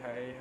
Hai.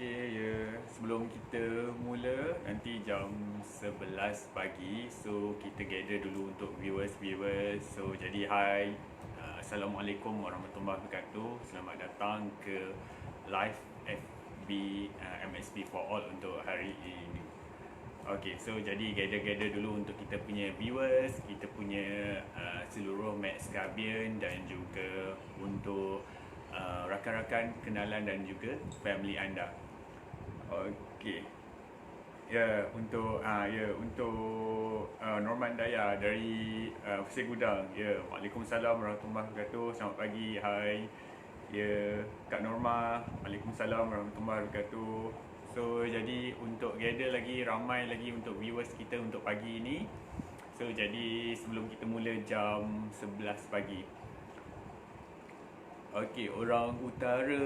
Okay, ya. Sebelum kita mula, nanti jam 11 pagi. So, kita gather dulu untuk viewers. So, jadi hai. Assalamualaikum warahmatullahi wabarakatuh. Selamat datang ke live FB MSP for All untuk hari ini. Okay, so jadi gather dulu untuk kita punya viewers, kita punya seluruh Max Gabian dan juga untuk rakan-rakan, kenalan dan juga family anda. Okey. Untuk Norman Daya dari Pasir Gudang. Waalaikumsalam warahmatullahi wabarakatuh. Selamat pagi. Hai. Kak Norma. Waalaikumsalam warahmatullahi wabarakatuh. So, jadi untuk gather lagi ramai lagi untuk viewers kita untuk pagi ini. So, jadi sebelum kita mula jam 11 pagi. Okey, orang utara,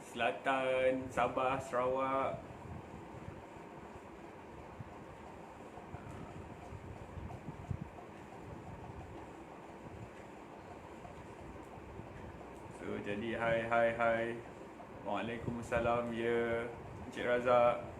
selatan, Sabah, Sarawak. So, jadi hai. Waalaikumsalam, ya. Encik Razak.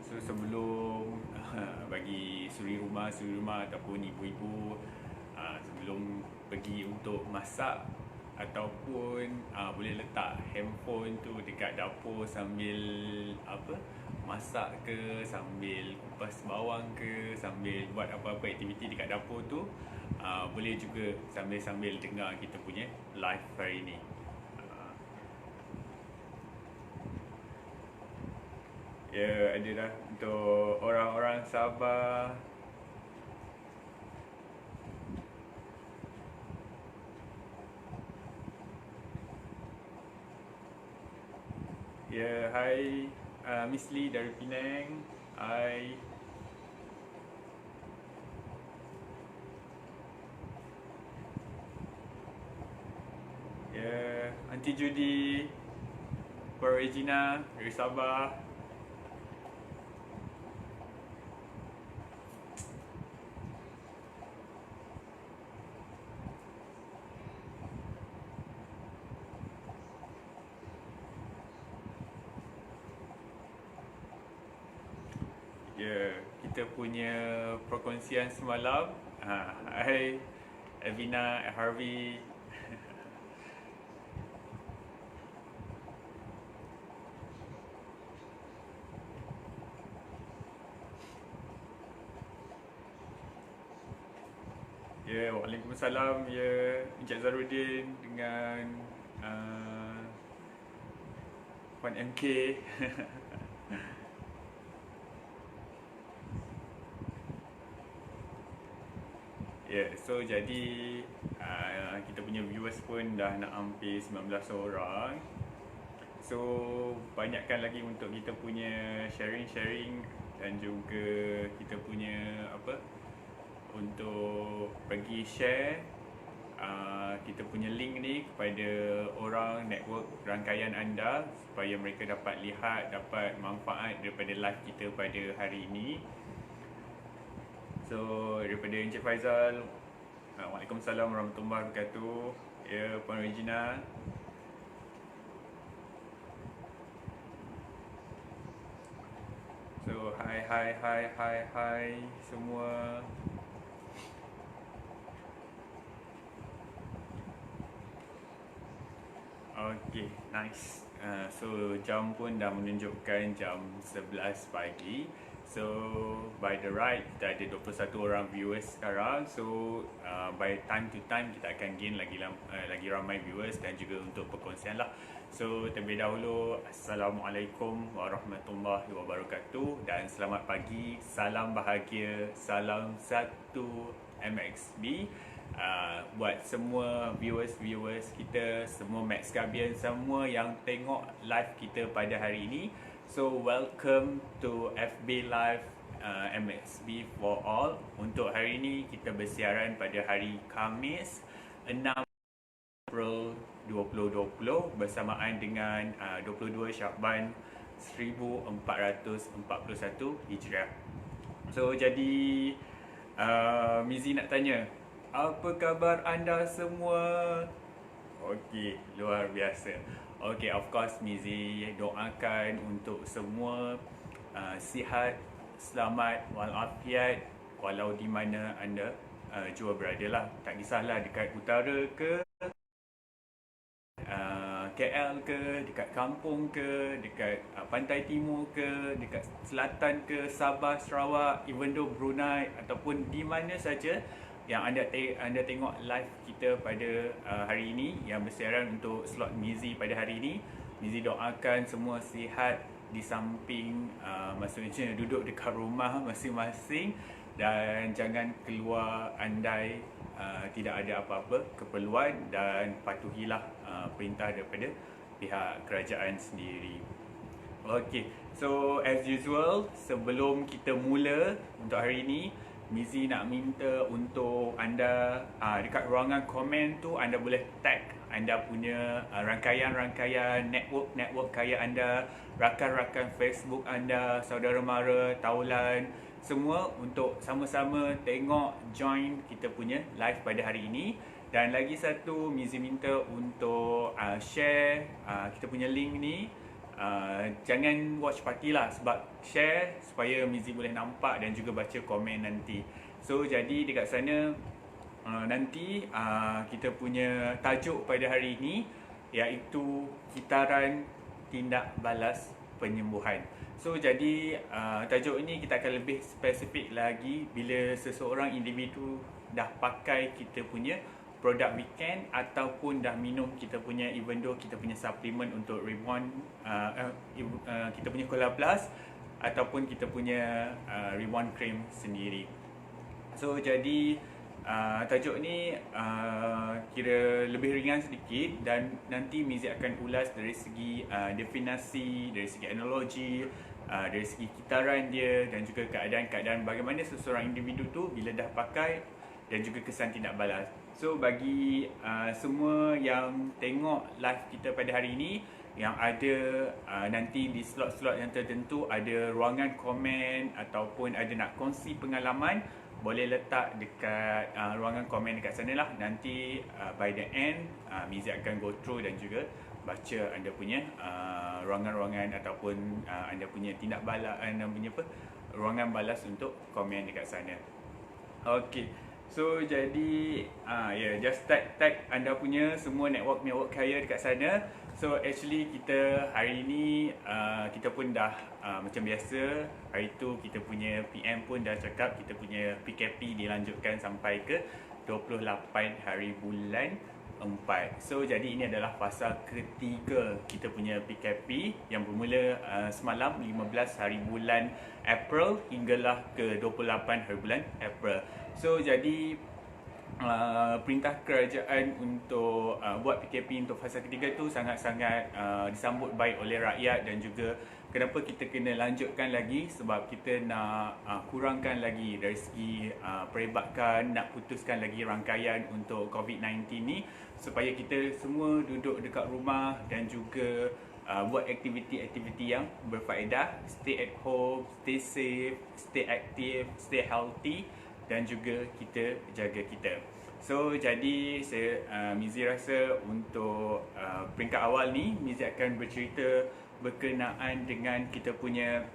So, sebelum bagi suri rumah ataupun ibu-ibu sebelum pergi untuk masak ataupun boleh letak handphone tu dekat dapur sambil masak ke, sambil kupas bawang ke, sambil buat apa-apa aktiviti dekat dapur tu, boleh juga sambil-sambil dengar kita punya live hari ni. Ya, ada dah untuk orang-orang Sabah. Ya, hai Miss Lee dari Penang. Hai. Ya, Aunty Judy, Puan Regina dari Sabah. Ya, kita punya perkongsian semalam. Hai Evina, Harvey. Ya, Waalaikumsalam, ya. Encik Zarudin dengan Puan MK. Ya, so jadi kita punya viewers pun dah nak hampir 19 orang. So, banyakkan lagi untuk kita punya sharing-sharing dan juga kita punya untuk pergi share kita punya link ni kepada orang network rangkaian anda supaya mereka dapat lihat, dapat manfaat daripada live kita pada hari ini. So, daripada Encik Faizal, Waalaikumsalam warahmatullahi wabarakatuh. Ya, Puan Regina. So, hai semua. Okay, nice. So, jam pun dah menunjukkan jam 11 pagi. So by the right kita ada 21 orang viewers sekarang. So by time to time kita akan gain lagi ramai viewers dan juga untuk perkongsian lah. So terlebih dahulu, Assalamualaikum warahmatullahi wabarakatuh dan selamat pagi, salam bahagia, salam satu MXB. Buat semua viewers kita, semua Max Gabian, semua yang tengok live kita pada hari ini. So welcome to FB Live MXB for all. Untuk hari ini kita bersiaran pada hari Khamis 6 April 2020 bersamaan dengan 22 Syakban 1441 Hijriah. So jadi Mizi nak tanya, apa khabar anda semua? Okey, luar biasa. Okey, of course Mizi doakan untuk semua sihat, selamat, walafiat walau di mana anda jua berada lah. Tak kisahlah dekat utara ke, KL ke, dekat kampung ke, dekat pantai timur ke, dekat selatan ke, Sabah, Sarawak, even though Brunei ataupun di mana saja yang anda tengok live kita pada hari ini yang bersiaran untuk slot Mizi pada hari ini. Mizi doakan semua sihat di samping maksudnya duduk dekat rumah masing-masing dan jangan keluar andai tidak ada apa-apa keperluan dan patuhilah perintah daripada pihak kerajaan sendiri. Okey, so as usual sebelum kita mula untuk hari ini, Mizi nak minta untuk anda dekat ruangan komen tu anda boleh tag anda punya rangkaian-rangkaian network kaya anda, rakan-rakan Facebook anda, saudara mara, taulan, semua untuk sama-sama tengok join kita punya live pada hari ini. Dan lagi satu, Mizi minta untuk share kita punya link ni. Jangan watch party lah, sebab share supaya Mizi boleh nampak dan juga baca komen nanti. So jadi dekat sana nanti kita punya tajuk pada hari ini iaitu kitaran tindak balas penyembuhan. So jadi tajuk ini kita akan lebih spesifik lagi bila seseorang individu dah pakai kita punya produk weekend ataupun dah minum kita punya, even though kita punya suplemen untuk Reborn, kita punya Cola Plus ataupun kita punya Reborn Cream sendiri. So jadi tajuk ni kira lebih ringan sedikit dan nanti Mizi akan ulas dari segi definisi, dari segi analogi, dari segi kitaran dia dan juga keadaan-keadaan bagaimana seseorang individu tu bila dah pakai dan juga kesan tindak balas. So bagi semua yang tengok live kita pada hari ini, yang ada nanti di slot-slot yang tertentu ada ruangan komen ataupun ada nak kongsi pengalaman, boleh letak dekat ruangan komen dekat sana lah. Nanti by the end Mizi akan go through dan juga baca anda punya ruangan-ruangan ataupun anda punya tindak balas, anda punya ruangan balas untuk komen dekat sana. Okey. So jadi just tag anda punya semua network kaya dekat sana. So actually kita hari ini kita pun dah macam biasa, hari tu kita punya PM pun dah cakap kita punya PKP dilanjutkan sampai ke 28 hari bulan 4. So jadi ini adalah fasa ketiga kita punya PKP yang bermula semalam 15 hari bulan April hinggalah ke 28 hari bulan April. So jadi perintah kerajaan untuk buat PKP untuk fasa ketiga tu sangat-sangat disambut baik oleh rakyat dan juga kenapa kita kena lanjutkan lagi sebab kita nak kurangkan lagi dari segi perebatkan, nak putuskan lagi rangkaian untuk COVID-19 ni supaya kita semua duduk dekat rumah dan juga buat aktiviti-aktiviti yang berfaedah, stay at home, stay safe, stay active, stay healthy dan juga kita jaga kita. So jadi Mizi rasa untuk peringkat awal ni Mizi akan bercerita berkenaan dengan kita punya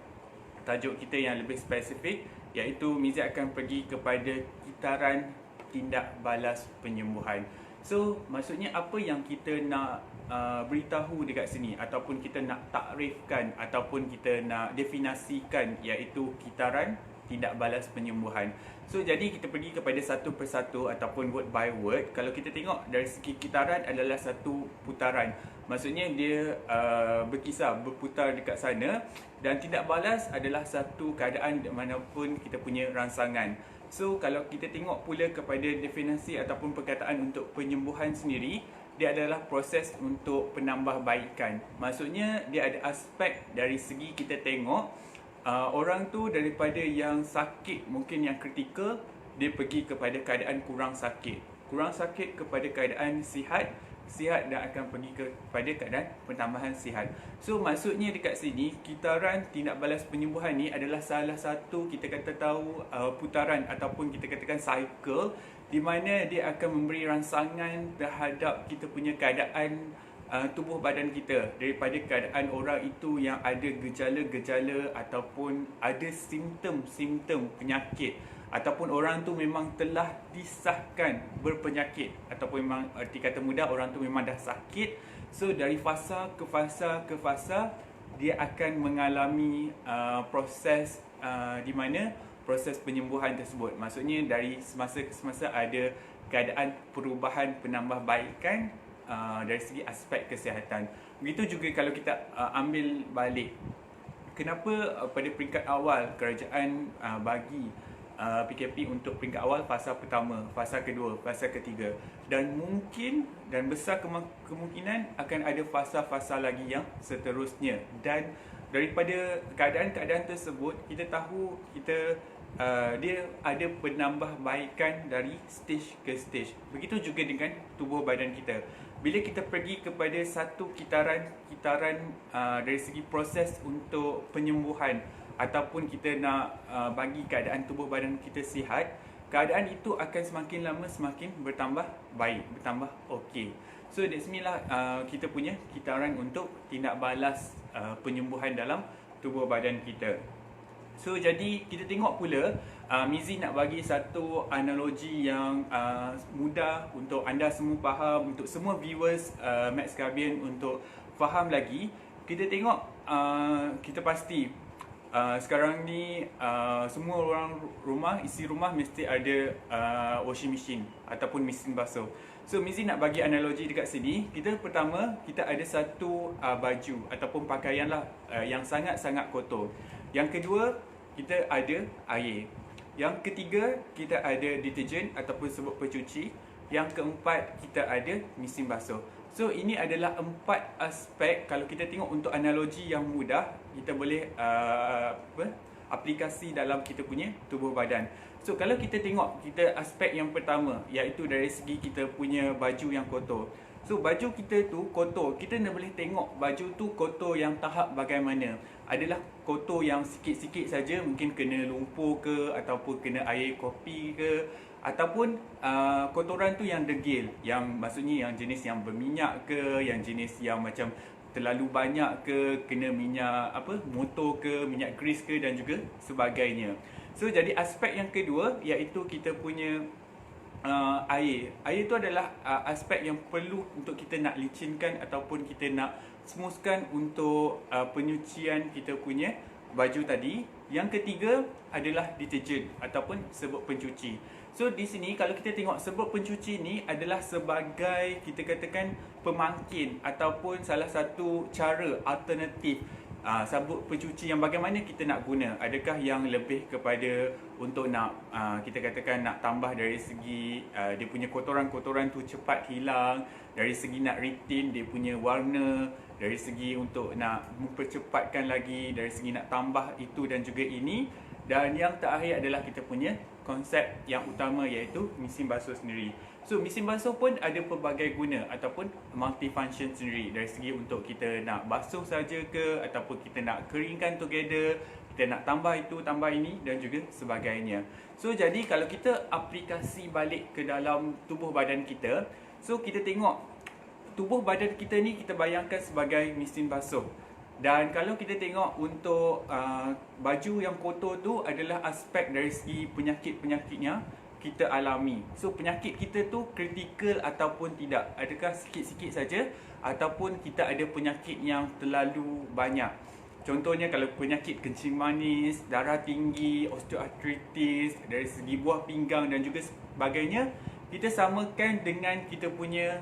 tajuk kita yang lebih spesifik, iaitu Mizi akan pergi kepada kitaran tindak balas penyembuhan. So maksudnya apa yang kita nak beritahu dekat sini ataupun kita nak takrifkan ataupun kita nak definasikan, iaitu kitaran tindak balas penyembuhan. So jadi kita pergi kepada satu persatu ataupun word by word. Kalau kita tengok dari segi kitaran adalah satu putaran, maksudnya dia berkisar, berputar dekat sana. Dan tindak balas adalah satu keadaan manapun kita punya rangsangan. So kalau kita tengok pula kepada definisi ataupun perkataan untuk penyembuhan sendiri, dia adalah proses untuk penambahbaikan. Maksudnya dia ada aspek dari segi kita tengok orang tu daripada yang sakit, mungkin yang kritikal, dia pergi kepada keadaan kurang sakit kepada keadaan sihat dan akan pergi kepada keadaan penambahan sihat. So maksudnya dekat sini, kitaran tindak balas penyembuhan ni adalah salah satu kita kata tahu putaran ataupun kita katakan cycle, di mana dia akan memberi rangsangan terhadap kita punya keadaan tubuh badan kita, daripada keadaan orang itu yang ada gejala-gejala ataupun ada simptom-simptom penyakit, ataupun orang tu memang telah disahkan berpenyakit, ataupun memang arti kata mudah orang tu memang dah sakit. So dari fasa ke fasa dia akan mengalami proses di mana proses penyembuhan tersebut. Maksudnya dari semasa ke semasa ada keadaan perubahan penambahbaikan dari segi aspek kesihatan. Begitu juga kalau kita ambil balik, kenapa pada peringkat awal kerajaan bagi PKP untuk peringkat awal fasa pertama, fasa kedua, fasa ketiga, dan mungkin dan besar kemungkinan akan ada fasa-fasa lagi yang seterusnya. Dan daripada keadaan-keadaan tersebut kita tahu dia ada penambahbaikan dari stage ke stage. Begitu juga dengan tubuh badan kita. Bila kita pergi kepada satu kitaran dari segi proses untuk penyembuhan ataupun kita nak bagi keadaan tubuh badan kita sihat, keadaan itu akan semakin lama semakin bertambah baik, bertambah okey. So dari sinilah kita punya kitaran untuk tindak balas penyembuhan dalam tubuh badan kita. So jadi kita tengok pula, Mizi nak bagi satu analogi yang mudah untuk anda semua faham, untuk semua viewers Max Caribbean untuk faham lagi. Kita tengok, kita pasti sekarang ni semua orang rumah, isi rumah mesti ada washing machine ataupun mesin basuh. So Mizi nak bagi analogi dekat sini. Pertama kita ada satu baju ataupun pakaian lah yang sangat-sangat kotor. Yang kedua, kita ada air. Yang ketiga, kita ada deterjen ataupun sebut pencuci. Yang keempat, kita ada mesin basuh. So ini adalah 4 aspek. Kalau kita tengok untuk analogi yang mudah, kita boleh aplikasi dalam kita punya tubuh badan. So kalau kita tengok, kita aspek yang pertama, iaitu dari segi kita punya baju yang kotor. So baju kita tu kotor, kita nak boleh tengok baju tu kotor yang tahap bagaimana. Adalah kotor yang sikit-sikit saja, mungkin kena lumpur ke, ataupun kena air kopi ke, ataupun kotoran tu yang degil, yang maksudnya yang jenis yang berminyak ke, yang jenis yang macam terlalu banyak ke, kena minyak motor ke, minyak grease ke dan juga sebagainya. So jadi aspek yang kedua iaitu kita punya air. Air tu adalah aspek yang perlu untuk kita nak licinkan ataupun kita nak smoothkan untuk penyucian kita punya baju tadi. Yang ketiga adalah deterjen ataupun sebut pencuci. So di sini kalau kita tengok, sebut pencuci ni adalah sebagai kita katakan pemangkin ataupun salah satu cara alternatif sabut pencuci yang bagaimana kita nak guna. Adakah yang lebih kepada untuk nak kita katakan nak tambah dari segi dia punya kotoran-kotoran tu cepat hilang, dari segi nak retain dia punya warna, dari segi untuk nak mempercepatkan lagi, dari segi nak tambah itu dan juga ini. Dan yang terakhir adalah kita punya konsep yang utama iaitu mesin basuh sendiri. So mesin basuh pun ada pelbagai guna ataupun multifunction sendiri, dari segi untuk kita nak basuh saja ke, ataupun kita nak keringkan together, kita nak tambah itu, tambah ini dan juga sebagainya. So jadi kalau kita aplikasi balik ke dalam tubuh badan kita, so kita tengok tubuh badan kita ni kita bayangkan sebagai mesin basuh. Dan kalau kita tengok untuk baju yang kotor tu adalah aspek dari segi penyakit-penyakitnya. kita alami. So penyakit kita tu kritikal ataupun tidak? Adakah sikit-sikit saja ataupun kita ada penyakit yang terlalu banyak? Contohnya kalau penyakit kencing manis, darah tinggi, osteoartritis, dari segi buah pinggang dan juga sebagainya, kita samakan dengan kita punya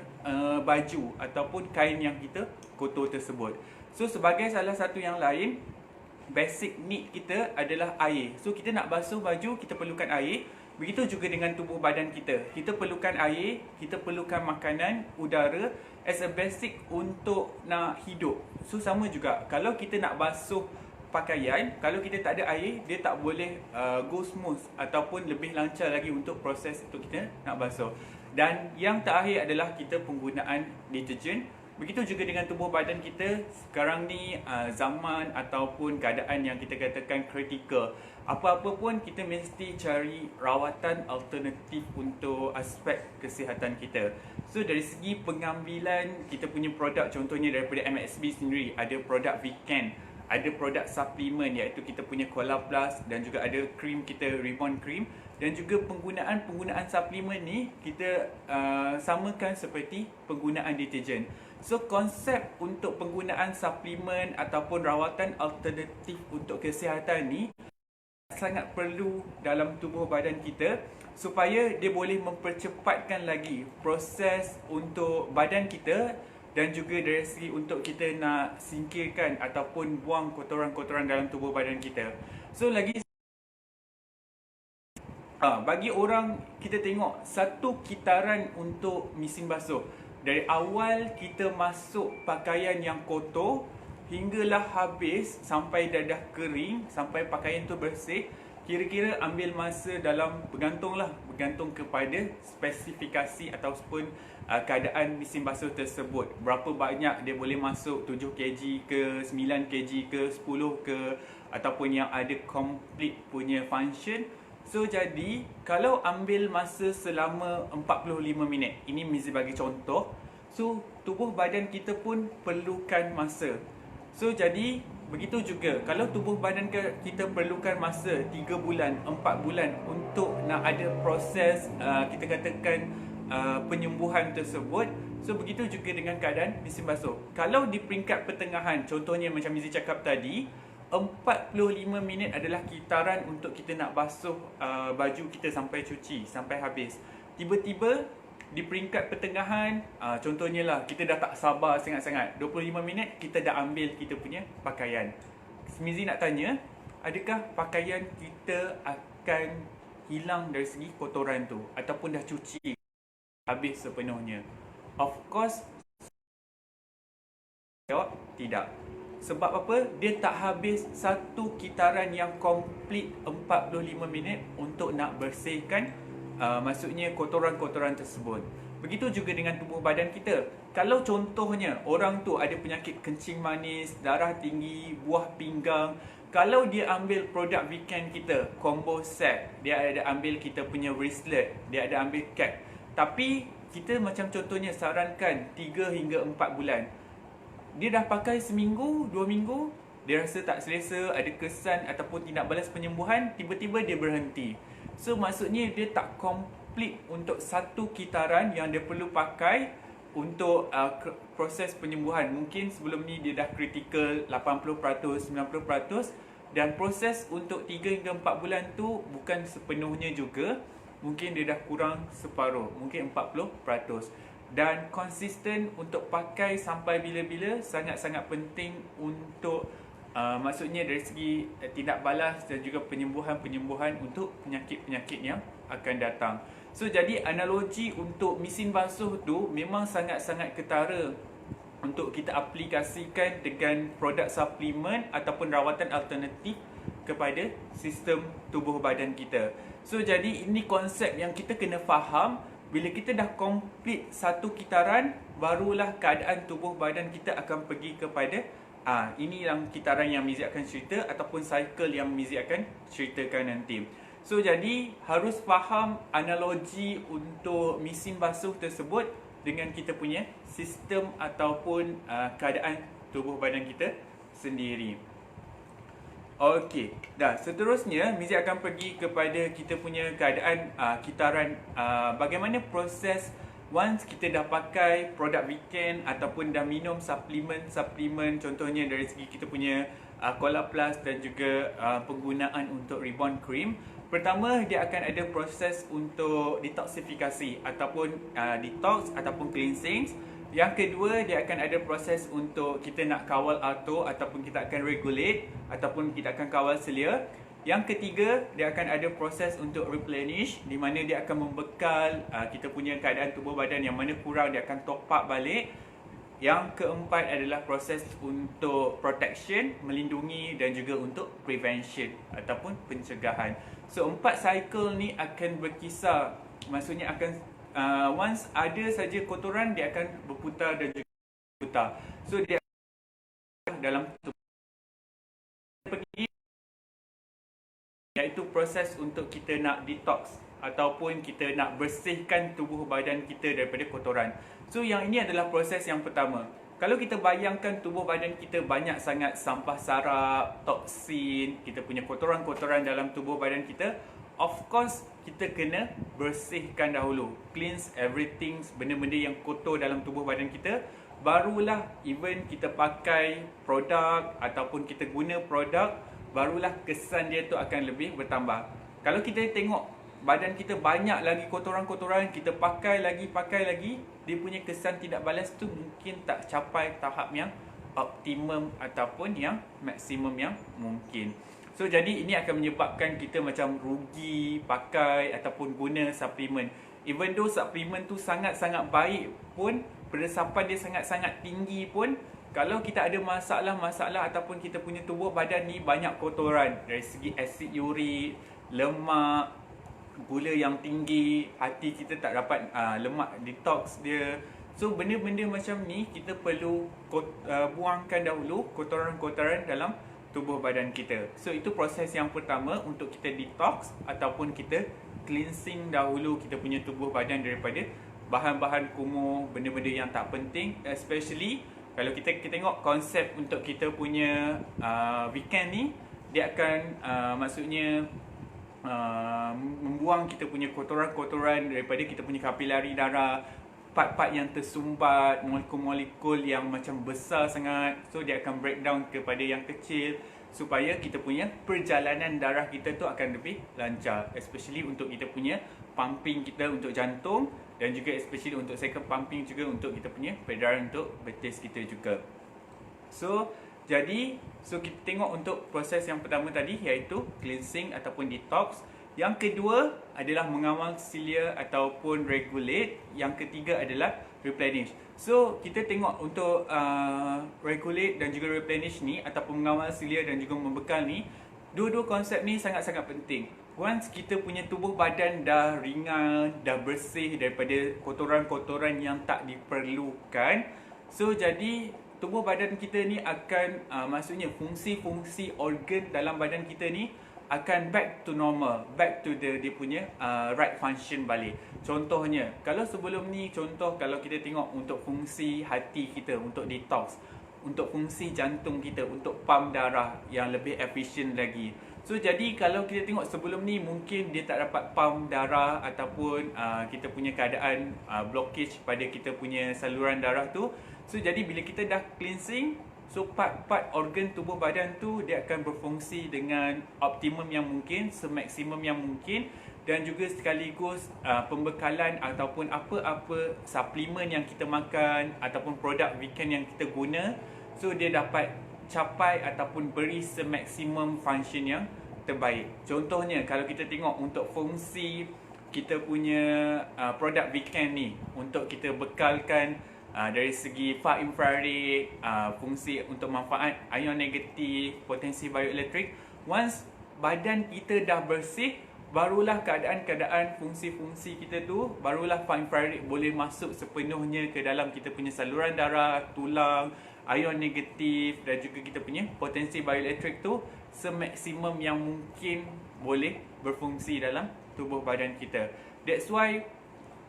baju ataupun kain yang kita kotor tersebut. So sebagai salah satu yang lain, basic need kita adalah air. So kita nak basuh baju, kita perlukan air. Begitu juga dengan tubuh badan kita. Kita perlukan air, kita perlukan makanan, udara as a basic untuk nak hidup. So sama juga, kalau kita nak basuh pakaian, kalau kita tak ada air, dia tak boleh go smooth ataupun lebih lancar lagi untuk proses untuk kita nak basuh. Dan yang terakhir adalah kita penggunaan deterjen. Begitu juga dengan tubuh badan kita. Sekarang ni zaman ataupun keadaan yang kita katakan kritikal. Apa-apa pun kita mesti cari rawatan alternatif untuk aspek kesihatan kita. So dari segi pengambilan kita punya produk, contohnya daripada MXB sendiri, ada produk Weekend, ada produk suplemen iaitu kita punya Cola Plus, dan juga ada krim kita, Ribbon Cream. Dan juga penggunaan suplemen ni kita samakan seperti penggunaan deterjen. So konsep untuk penggunaan suplemen ataupun rawatan alternatif untuk kesihatan ni sangat perlu dalam tubuh badan kita supaya dia boleh mempercepatkan lagi proses untuk badan kita, dan juga dari segi untuk kita nak singkirkan ataupun buang kotoran-kotoran dalam tubuh badan kita. So lagi bagi orang, kita tengok satu kitaran untuk mesin basuh. Dari awal kita masuk pakaian yang kotor hinggalah habis sampai dah kering, sampai pakaian tu bersih, kira-kira ambil masa dalam bergantung kepada spesifikasi ataupun keadaan mesin basuh tersebut. Berapa banyak dia boleh masuk, 7 kg ke, 9 kg ke, 10 ke, ataupun yang ada complete punya function. So jadi kalau ambil masa selama 45 minit, ini Mizi bagi contoh. So tubuh badan kita pun perlukan masa. So jadi begitu juga kalau tubuh badan kita perlukan masa 3 bulan, 4 bulan untuk nak ada proses kita katakan penyembuhan tersebut. So begitu juga dengan keadaan mesin basuh. Kalau di peringkat pertengahan, contohnya macam Mizi cakap tadi, 45 minit adalah kitaran untuk kita nak basuh baju kita sampai cuci, sampai habis. Tiba-tiba di peringkat pertengahan, contohnya lah, kita dah tak sabar sangat-sangat, 25 minit kita dah ambil kita punya pakaian. Mizi nak tanya, adakah pakaian kita akan hilang dari segi kotoran tu ataupun dah cuci habis sepenuhnya? Of course, jawab tidak. Sebab apa? Dia tak habis satu kitaran yang komplit 45 minit untuk nak bersihkan maksudnya kotoran-kotoran tersebut. Begitu juga dengan tubuh badan kita. Kalau contohnya orang tu ada penyakit kencing manis, darah tinggi, buah pinggang, kalau dia ambil produk Weekend kita, combo set, dia ada ambil kita punya wristlet, dia ada ambil cap, tapi kita macam contohnya sarankan 3 hingga 4 bulan. Dia dah pakai seminggu, 2 minggu, dia rasa tak selesa, ada kesan ataupun tidak balas penyembuhan, tiba-tiba dia berhenti. So maksudnya dia tak komplit untuk satu kitaran yang dia perlu pakai untuk proses penyembuhan. Mungkin sebelum ni dia dah kritikal 80%, 90%, dan proses untuk 3 hingga 4 bulan tu bukan sepenuhnya juga. Mungkin dia dah kurang separuh, mungkin 40%. Dan konsisten untuk pakai sampai bila-bila sangat-sangat penting untuk maksudnya dari segi tindak balas dan juga penyembuhan-penyembuhan untuk penyakit-penyakit yang akan datang. So jadi analogi untuk mesin basuh tu memang sangat-sangat ketara untuk kita aplikasikan dengan produk suplemen ataupun rawatan alternatif kepada sistem tubuh badan kita. So jadi ini konsep yang kita kena faham. Bila kita dah komplit satu kitaran, barulah keadaan tubuh badan kita akan pergi kepada ini yang kitaran yang Mizi akan cerita ataupun cycle yang Mizi akan ceritakan nanti. So jadi harus faham analogi untuk mesin basuh tersebut dengan kita punya sistem ataupun keadaan tubuh badan kita sendiri. Okey, dah. Seterusnya, Mizi akan pergi kepada kita punya keadaan kitaran bagaimana proses once kita dah pakai produk weekend ataupun dah minum suplemen contohnya dari segi kita punya Cola Plus dan juga penggunaan untuk Rebound Cream. Pertama, dia akan ada proses untuk detoksifikasi ataupun detox ataupun cleansing. Yang kedua, dia akan ada proses untuk kita nak kawal auto ataupun kita akan regulate ataupun kita akan kawal selia. Yang ketiga, dia akan ada proses untuk replenish di mana dia akan membekal kita punya keadaan tubuh badan yang mana kurang, dia akan top up balik. Yang keempat adalah proses untuk protection, melindungi dan juga untuk prevention ataupun pencegahan. So 4 cycle ni akan berkisar, maksudnya akan once ada saja kotoran dia akan berputar dan juga berputar. So dia dalam pergi iaitu proses untuk kita nak detox ataupun kita nak bersihkan tubuh badan kita daripada kotoran. So yang ini adalah proses yang pertama. Kalau kita bayangkan tubuh badan kita banyak sangat sampah sarap, toksin, kita punya kotoran-kotoran dalam tubuh badan kita, of course kita kena bersihkan dahulu, cleanse everything, benda-benda yang kotor dalam tubuh badan kita. Barulah even kita pakai produk ataupun kita guna produk, barulah kesan dia tu akan lebih bertambah. Kalau kita tengok badan kita banyak lagi kotoran-kotoran, kita pakai lagi, dia punya kesan tidak balas tu mungkin tak capai tahap yang optimum ataupun yang maksimum yang mungkin. So jadi ini akan menyebabkan kita macam rugi pakai ataupun guna suplemen. Even though suplemen tu sangat-sangat baik pun, peresapan dia sangat-sangat tinggi pun, kalau kita ada masalah-masalah ataupun kita punya tubuh badan ni banyak kotoran dari segi asid urik, lemak, gula yang tinggi, hati kita tak dapat lemak detox dia. So benda-benda macam ni kita perlu buangkan dahulu kotoran-kotoran dalam tubuh badan kita. So itu proses yang pertama untuk kita detox ataupun kita cleansing dahulu kita punya tubuh badan daripada bahan-bahan kumuh, benda-benda yang tak penting. Especially kalau kita tengok konsep untuk kita punya weekend ni, dia akan maksudnya membuang kita punya kotoran-kotoran daripada kita punya kapilari darah, part-part yang tersumbat, molekul-molekul yang macam besar sangat. So dia akan breakdown kepada yang kecil supaya kita punya perjalanan darah kita tu akan lebih lancar, especially untuk kita punya pumping kita untuk jantung dan juga especially untuk second pumping juga untuk kita punya peredaran untuk betis kita juga. So jadi kita tengok untuk proses yang pertama tadi iaitu cleansing ataupun detox. Yang kedua adalah mengawal cilia ataupun regulate. Yang ketiga adalah replenish. So kita tengok untuk regulate dan juga replenish ni ataupun mengawal cilia dan juga membekal ni, dua-dua konsep ni sangat-sangat penting. Once kita punya tubuh badan dah ringan, dah bersih daripada kotoran-kotoran yang tak diperlukan, so jadi tubuh badan kita ni akan maksudnya fungsi-fungsi organ dalam badan kita ni akan back to normal, back to dia punya right function balik. Contohnya, kalau sebelum ni, kalau kita tengok untuk fungsi hati kita untuk detox, untuk fungsi jantung kita untuk pump darah yang lebih efisien lagi. So jadi kalau kita tengok sebelum ni mungkin dia tak dapat pump darah ataupun kita punya keadaan blockage pada kita punya saluran darah tu. So jadi bila kita dah cleansing, so part-part organ tubuh badan tu dia akan berfungsi dengan optimum yang mungkin, semaksimum yang mungkin, dan juga sekaligus pembekalan ataupun apa-apa suplemen yang kita makan ataupun produk weekend yang kita guna, so dia dapat capai ataupun beri semaksimum function yang terbaik. Contohnya kalau kita tengok untuk fungsi kita punya produk weekend ni untuk kita bekalkan dari segi far infrared, fungsi untuk manfaat ion negatif, potensi bioelektrik. Once badan kita dah bersih, barulah keadaan-keadaan fungsi-fungsi kita tu, barulah far infrared boleh masuk sepenuhnya ke dalam kita punya saluran darah, tulang, ion negatif dan juga kita punya potensi bioelektrik tu semaksimum yang mungkin boleh berfungsi dalam tubuh badan kita. That's why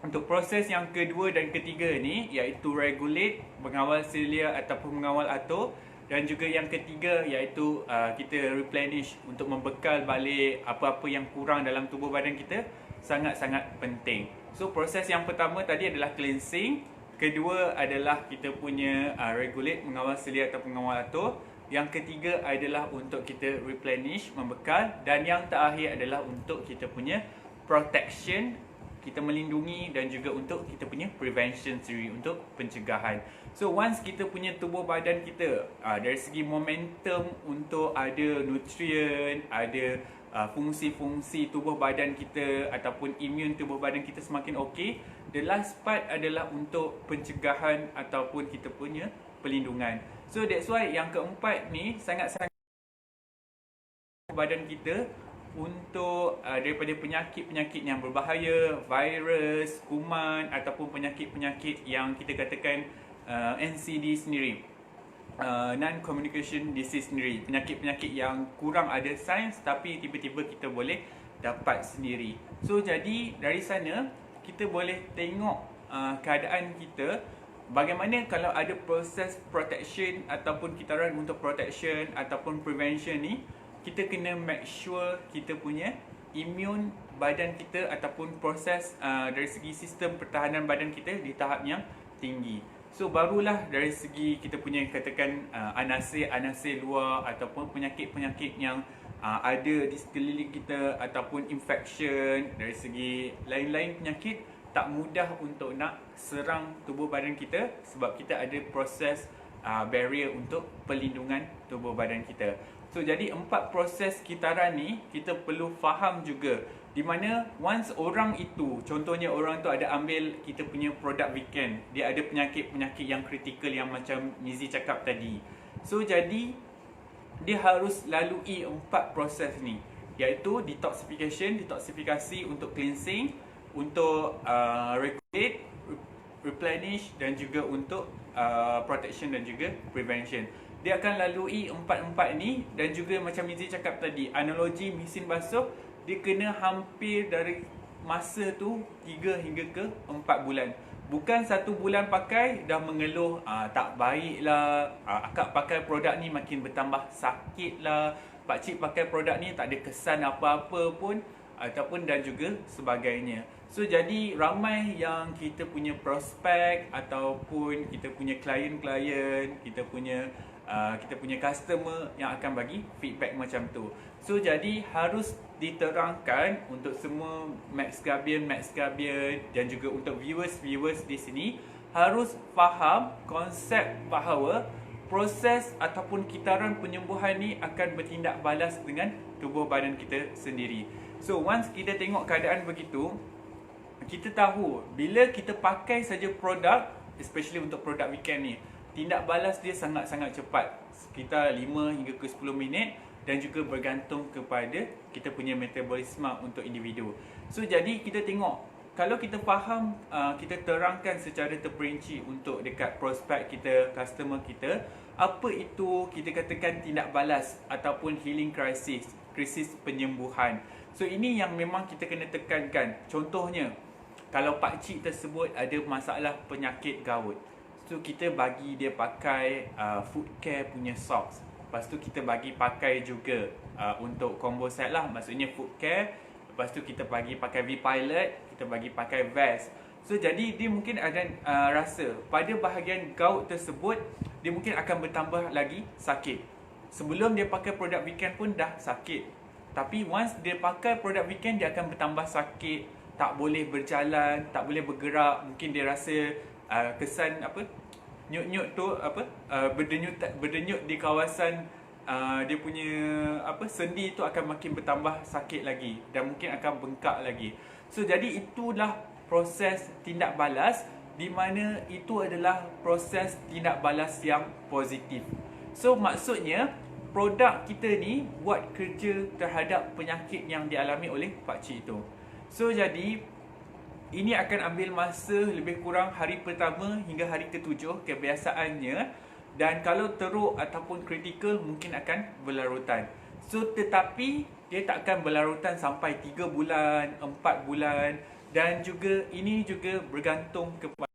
untuk proses yang kedua dan ketiga ni iaitu regulate, mengawal cilia ataupun mengawal auto, Dan juga yang ketiga iaitu kita replenish untuk membekal balik apa-apa yang kurang dalam tubuh badan kita, sangat-sangat penting. So proses yang pertama tadi adalah cleansing, kedua adalah kita punya regulate, mengawal selia ataupun mengawal atur, yang ketiga adalah untuk kita replenish, membekal, dan yang terakhir adalah untuk kita punya protection, kita melindungi, dan juga untuk kita punya prevention sendiri, untuk pencegahan. So once kita punya tubuh badan kita dari segi momentum untuk ada nutrien, ada fungsi-fungsi tubuh badan kita ataupun imun tubuh badan kita semakin okey, the last part adalah untuk pencegahan ataupun kita punya pelindungan. So that's why yang keempat ni sangat-sangat badan kita untuk daripada penyakit-penyakit yang berbahaya, virus, kuman ataupun penyakit-penyakit yang kita katakan NCD sendiri, non-communication disease sendiri, penyakit-penyakit yang kurang ada sains tapi tiba-tiba kita boleh dapat sendiri. So jadi dari sana kita boleh tengok keadaan kita, bagaimana kalau ada proses protection ataupun kitaran untuk protection ataupun prevention ni, kita kena make sure kita punya imun badan kita ataupun proses dari segi sistem pertahanan badan kita di tahap yang tinggi. So barulah dari segi kita punya katakan anasir-anasir luar ataupun penyakit-penyakit yang ada di sekeliling kita ataupun infection dari segi lain-lain penyakit tak mudah untuk nak serang tubuh badan kita, sebab kita ada proses barrier untuk pelindungan tubuh badan kita. So jadi 4 proses kitaran ni kita perlu faham juga, di mana once orang itu, contohnya orang tu ada ambil kita punya produk weekend, dia ada penyakit-penyakit yang kritikal yang macam Nizi cakap tadi. So jadi dia harus lalui 4 proses ni, iaitu detoxifikasi untuk cleansing, untuk regulate, replenish, dan juga untuk protection dan juga prevention. Dia akan lalui 4 ni, dan juga macam Nizi cakap tadi, analogi mesin basuh, dia kena hampir dari masa tu 3 hingga ke 4 bulan. Bukan 1 bulan pakai dah mengeluh tak baik lah, akak pakai produk ni makin bertambah sakit lah, pakcik pakai produk ni tak ada kesan apa-apa pun, ataupun dan juga sebagainya. So jadi ramai yang kita punya prospek ataupun kita punya klien-klien, kita punya customer yang akan bagi feedback macam tu. So jadi harus diterangkan untuk semua Max Gabian dan juga untuk viewers di sini harus faham konsep bahawa proses ataupun kitaran penyembuhan ni akan bertindak balas dengan tubuh badan kita sendiri. So once kita tengok keadaan begitu, kita tahu bila kita pakai saja produk, especially untuk produk weekend ni, tindak balas dia sangat-sangat cepat, sekitar 5 hingga ke 10 minit, dan juga bergantung kepada kita punya metabolisme untuk individu. So jadi kita tengok, kalau kita faham, kita terangkan secara terperinci untuk dekat prospek kita, customer kita, apa itu kita katakan tindak balas ataupun healing crisis, krisis penyembuhan. So ini yang memang kita kena tekankan. Contohnya, kalau pakcik tersebut ada masalah penyakit gout, so kita bagi dia pakai foot care punya socks. Lepas tu kita bagi pakai juga untuk combo set lah, maksudnya foot care. Lepas tu kita bagi pakai V-Pilot, kita bagi pakai vest. So jadi dia mungkin ada rasa pada bahagian gout tersebut, dia mungkin akan bertambah lagi sakit. Sebelum dia pakai produk weekend pun dah sakit, tapi once dia pakai produk weekend, dia akan bertambah sakit, tak boleh berjalan, tak boleh bergerak. Mungkin dia rasa kesan nyut-nyut tu berdenyut di kawasan dia punya sendi tu akan makin bertambah sakit lagi, dan mungkin akan bengkak lagi. So jadi itulah proses tindak balas, di mana itu adalah proses tindak balas yang positif. So maksudnya produk kita ni buat kerja terhadap penyakit yang dialami oleh pakcik itu. So jadi ini akan ambil masa lebih kurang hari pertama hingga hari ke-7 kebiasaannya, dan kalau teruk ataupun kritikal mungkin akan berlarutan. So tetapi dia tak akan berlarutan sampai 3 bulan, 4 bulan, dan juga ini juga bergantung kepada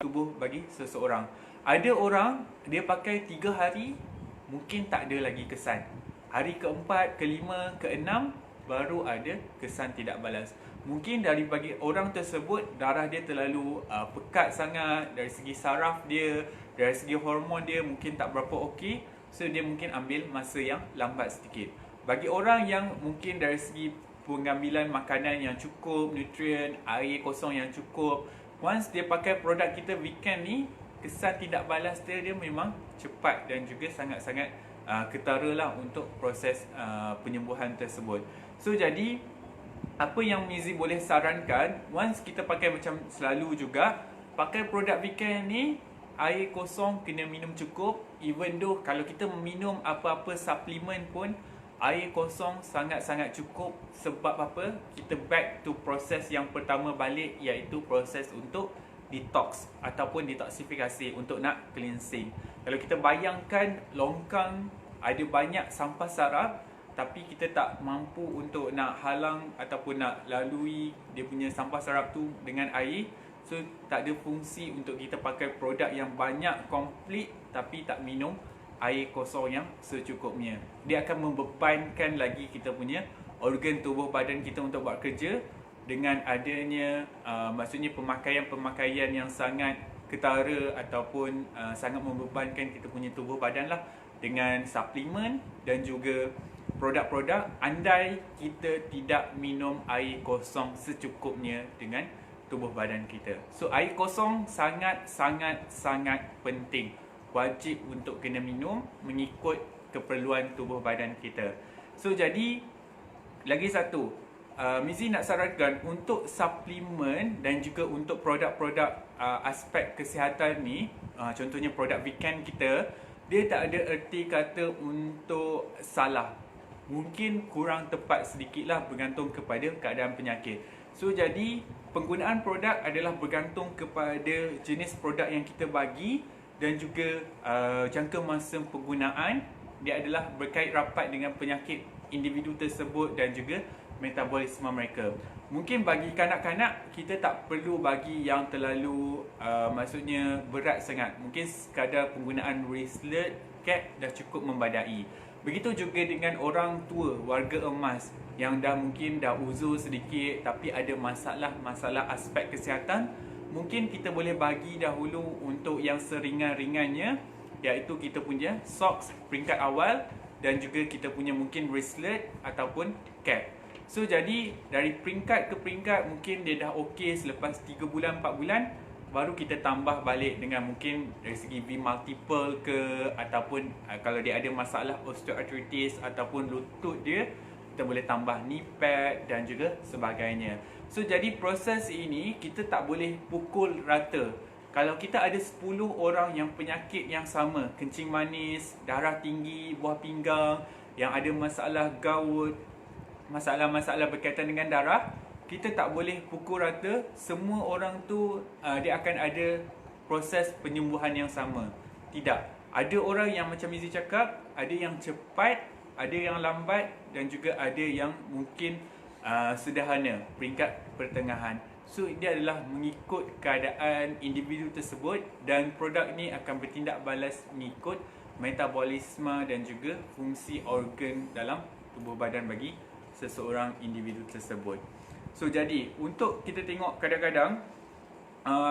tubuh bagi seseorang. Ada orang dia pakai 3 hari mungkin tak ada lagi kesan. Hari keempat, kelima, keenam baru ada kesan tidak balas. Mungkin dari bagi orang tersebut darah dia terlalu pekat sangat, dari segi saraf dia, dari segi hormon dia mungkin tak berapa okey, so dia mungkin ambil masa yang lambat sedikit. Bagi orang yang mungkin dari segi pengambilan makanan yang cukup, nutrien, air kosong yang cukup, once dia pakai produk kita weekend ni, kesan tidak balas dia memang cepat dan juga sangat-sangat ketara lah untuk proses penyembuhan tersebut. So jadi apa yang Mizi boleh sarankan, once kita pakai macam selalu juga, pakai produk weekend ni, air kosong kena minum cukup. Even though kalau kita minum apa-apa suplemen pun, air kosong sangat-sangat cukup. Sebab apa? Kita back to proses yang pertama balik, iaitu proses untuk detox ataupun detoksifikasi, untuk nak cleansing. Kalau kita bayangkan longkang ada banyak sampah saraf, tapi kita tak mampu untuk nak halang ataupun nak lalui dia punya sampah saraf tu dengan air, so tak ada fungsi untuk kita pakai produk yang banyak komplit tapi tak minum air kosong yang secukupnya. Dia akan membebankan lagi kita punya organ tubuh badan kita untuk buat kerja, dengan adanya maksudnya pemakaian yang sangat ketara ataupun sangat membebankan kita punya tubuh badan lah, dengan suplemen dan juga produk-produk, andai kita tidak minum air kosong secukupnya dengan tubuh badan kita. So air kosong sangat penting, wajib untuk kena minum mengikut keperluan tubuh badan kita. So jadi lagi satu, Mizi nak sarankan untuk suplemen dan juga untuk produk-produk aspek kesihatan ni, contohnya produk weekend kita, dia tak ada erti kata untuk salah. Mungkin kurang tepat sedikit lah bergantung kepada keadaan penyakit. So jadi penggunaan produk adalah bergantung kepada jenis produk yang kita bagi dan juga jangka masa penggunaan. Dia adalah berkait rapat dengan penyakit individu tersebut dan juga metabolisme mereka. Mungkin bagi kanak-kanak kita tak perlu bagi yang terlalu maksudnya berat sangat. Mungkin sekadar penggunaan wristlet, cap dah cukup membadai. Begitu juga dengan orang tua, warga emas yang mungkin dah uzur sedikit tapi ada masalah aspek kesihatan, mungkin kita boleh bagi dahulu untuk yang seringan-ringannya, iaitu kita punya socks peringkat awal dan juga kita punya mungkin wristlet ataupun cap. So jadi dari peringkat ke peringkat mungkin dia dah okey selepas 3 bulan 4 bulan, baru kita tambah balik dengan mungkin dari segi V multiple ke, ataupun kalau dia ada masalah osteoarthritis ataupun lutut dia, kita boleh tambah knee pad dan juga sebagainya. So jadi proses ini kita tak boleh pukul rata. Kalau kita ada 10 orang yang penyakit yang sama, kencing manis, darah tinggi, buah pinggang, yang ada masalah gout, masalah-masalah berkaitan dengan darah, kita tak boleh pukul rata semua orang tu dia akan ada proses penyembuhan yang sama. Tidak. Ada orang yang macam Mizi cakap, ada yang cepat, ada yang lambat dan juga ada yang mungkin sederhana, peringkat pertengahan. So dia adalah mengikut keadaan individu tersebut, dan produk ni akan bertindak balas mengikut metabolisme dan juga fungsi organ dalam tubuh badan bagi seseorang individu tersebut. So jadi untuk kita tengok kadang-kadang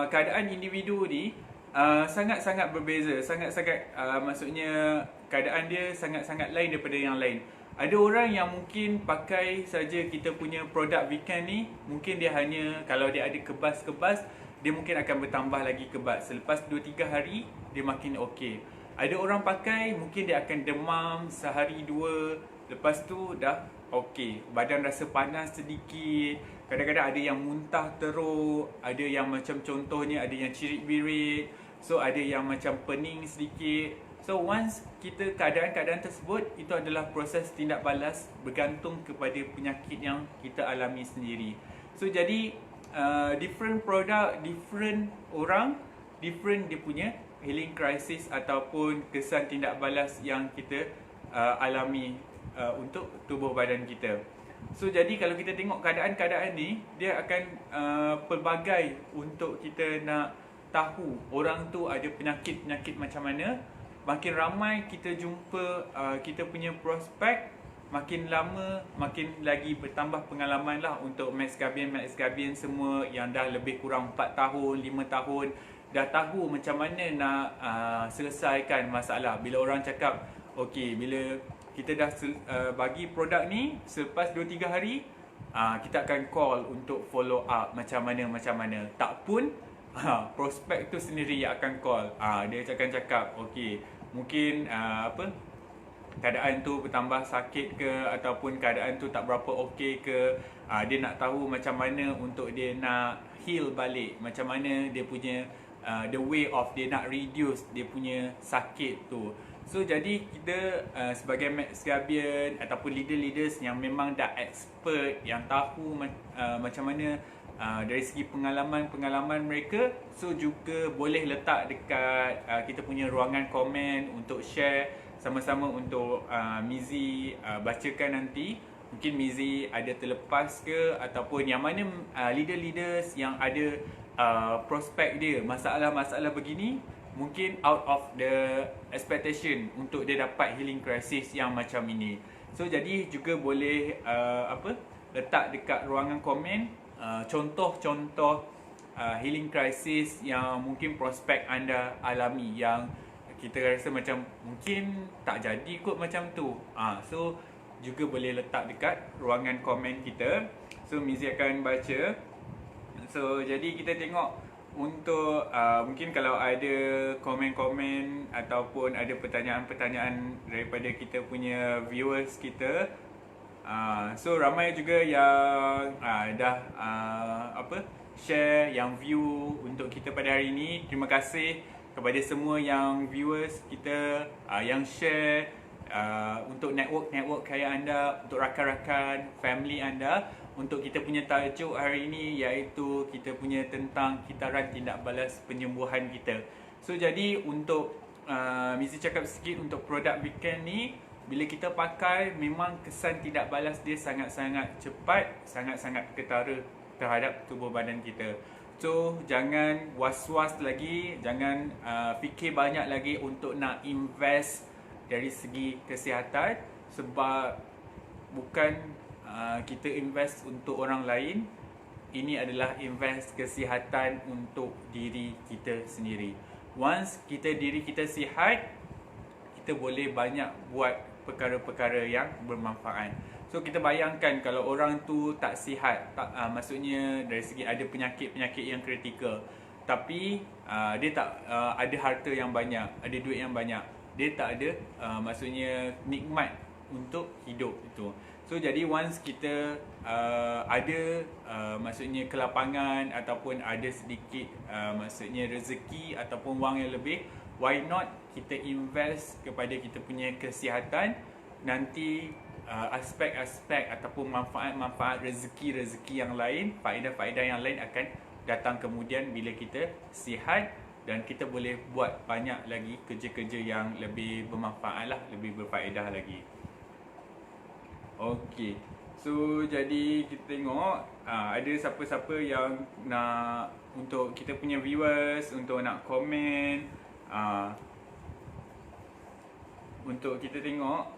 keadaan individu ni sangat-sangat berbeza, sangat-sangat maksudnya keadaan dia sangat-sangat lain daripada yang lain. Ada orang yang mungkin pakai saja kita punya produk weekend ni, mungkin dia hanya kalau dia ada kebas-kebas, dia mungkin akan bertambah lagi kebas. Selepas 2-3 hari dia makin okey. Ada orang pakai mungkin dia akan demam sehari 2, lepas tu dah okey, badan rasa panas sedikit, kadang-kadang ada yang muntah teruk, ada yang macam contohnya ada yang cirit-birit, so ada yang macam pening sedikit. So once kita keadaan-keadaan tersebut, itu adalah proses tindak balas bergantung kepada penyakit yang kita alami sendiri. So jadi different product, different orang, different dia punya healing crisis ataupun kesan tindak balas yang kita alami untuk tubuh badan kita. So jadi kalau kita tengok keadaan-keadaan ni, dia akan pelbagai untuk kita nak tahu orang tu ada penyakit-penyakit macam mana, makin ramai kita jumpa kita punya prospek, makin lama makin lagi bertambah pengalaman lah untuk Max Gabian semua yang dah lebih kurang 4 tahun, 5 tahun dah tahu macam mana nak selesaikan masalah. Bila orang cakap, okey, bila kita dah bagi produk ni, selepas 2-3 hari kita akan call untuk follow up macam mana. Tak pun prospek tu sendiri yang akan call. Dia akan cakap, okey, mungkin keadaan tu bertambah sakit ke, ataupun keadaan tu tak berapa okey ke. Dia nak tahu macam mana untuk dia nak heal balik, macam mana dia punya the way of dia nak reduce dia punya sakit tu. So jadi kita sebagai Max Gabian ataupun leaders yang memang dah expert, yang tahu macam mana dari segi pengalaman mereka, so juga boleh letak dekat kita punya ruangan komen untuk share sama-sama untuk Mizi bacakan nanti. Mungkin Mizi ada terlepas ke, ataupun yang mana leaders yang ada prospek dia masalah-masalah begini, mungkin out of the expectation untuk dia dapat healing crisis yang macam ini. So jadi juga boleh letak dekat ruangan komen contoh-contoh healing crisis yang mungkin prospek anda alami, yang kita rasa macam mungkin tak jadi kot macam tu. So juga boleh letak dekat ruangan komen kita. So Mizi akan baca. So jadi kita tengok untuk mungkin kalau ada komen-komen ataupun ada pertanyaan-pertanyaan daripada kita punya viewers kita. So ramai juga yang dah share, yang view untuk kita pada hari ini. Terima kasih kepada semua yang viewers kita yang share untuk network kaya anda, untuk rakan-rakan, family anda. Untuk kita punya tajuk hari ini, iaitu kita punya tentang kitaran tindak balas penyembuhan kita. So jadi untuk Mizi cakap sikit untuk produk Weekend ni, bila kita pakai memang kesan tidak balas dia sangat-sangat cepat, sangat-sangat ketara terhadap tubuh badan kita. So jangan was-was lagi, jangan fikir banyak lagi untuk nak invest dari segi kesihatan, sebab bukan kita invest untuk orang lain. Ini adalah invest kesihatan untuk diri kita sendiri. Once diri kita sihat, kita boleh banyak buat perkara-perkara yang bermanfaat. So kita bayangkan kalau orang tu tak sihat, maksudnya dari segi ada penyakit-penyakit yang kritikal, tapi dia tak ada harta yang banyak, ada duit yang banyak, dia tak ada maksudnya nikmat untuk hidup itu. So jadi once kita ada maksudnya kelapangan ataupun ada sedikit maksudnya rezeki ataupun wang yang lebih, why not kita invest kepada kita punya kesihatan. Nanti aspek-aspek ataupun manfaat-manfaat rezeki yang lain, faedah-faedah yang lain akan datang kemudian bila kita sihat, dan kita boleh buat banyak lagi kerja-kerja yang lebih bermanfaat lah, lebih berfaedah lagi. Okey, so jadi kita tengok ada siapa-siapa yang nak, untuk kita punya viewers, untuk nak komen, untuk kita tengok.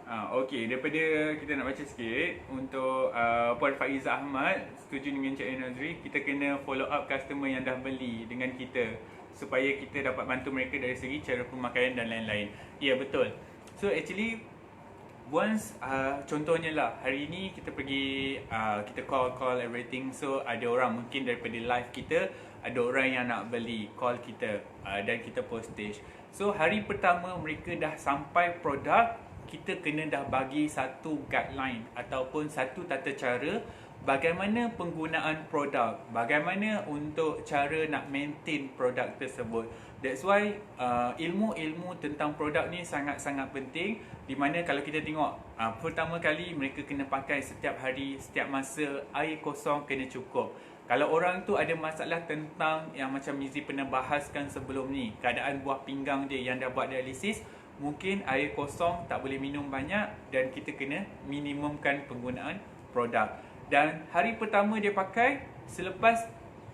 Okey, daripada kita nak baca sikit untuk Puan Faiza Ahmad, setuju dengan Cik Nazri, kita kena follow up customer yang dah beli dengan kita supaya kita dapat bantu mereka dari segi cara pemakaian dan lain-lain. Ya, betul. So actually once contohnya lah, hari ni kita pergi kita call everything. So ada orang mungkin daripada live kita, ada orang yang nak beli, call kita dan kita postage. So hari pertama mereka dah sampai produk, kita kena dah bagi satu guideline ataupun satu tata cara bagaimana penggunaan produk, bagaimana untuk cara nak maintain produk tersebut. That's why ilmu-ilmu tentang produk ni sangat-sangat penting, di mana kalau kita tengok pertama kali mereka kena pakai setiap hari, setiap masa, air kosong kena cukup. Kalau orang tu ada masalah tentang yang macam Mizi pernah bahaskan sebelum ni, keadaan buah pinggang dia yang dah buat dialisis, mungkin air kosong tak boleh minum banyak dan kita kena minimumkan penggunaan produk. Dan hari pertama dia pakai, selepas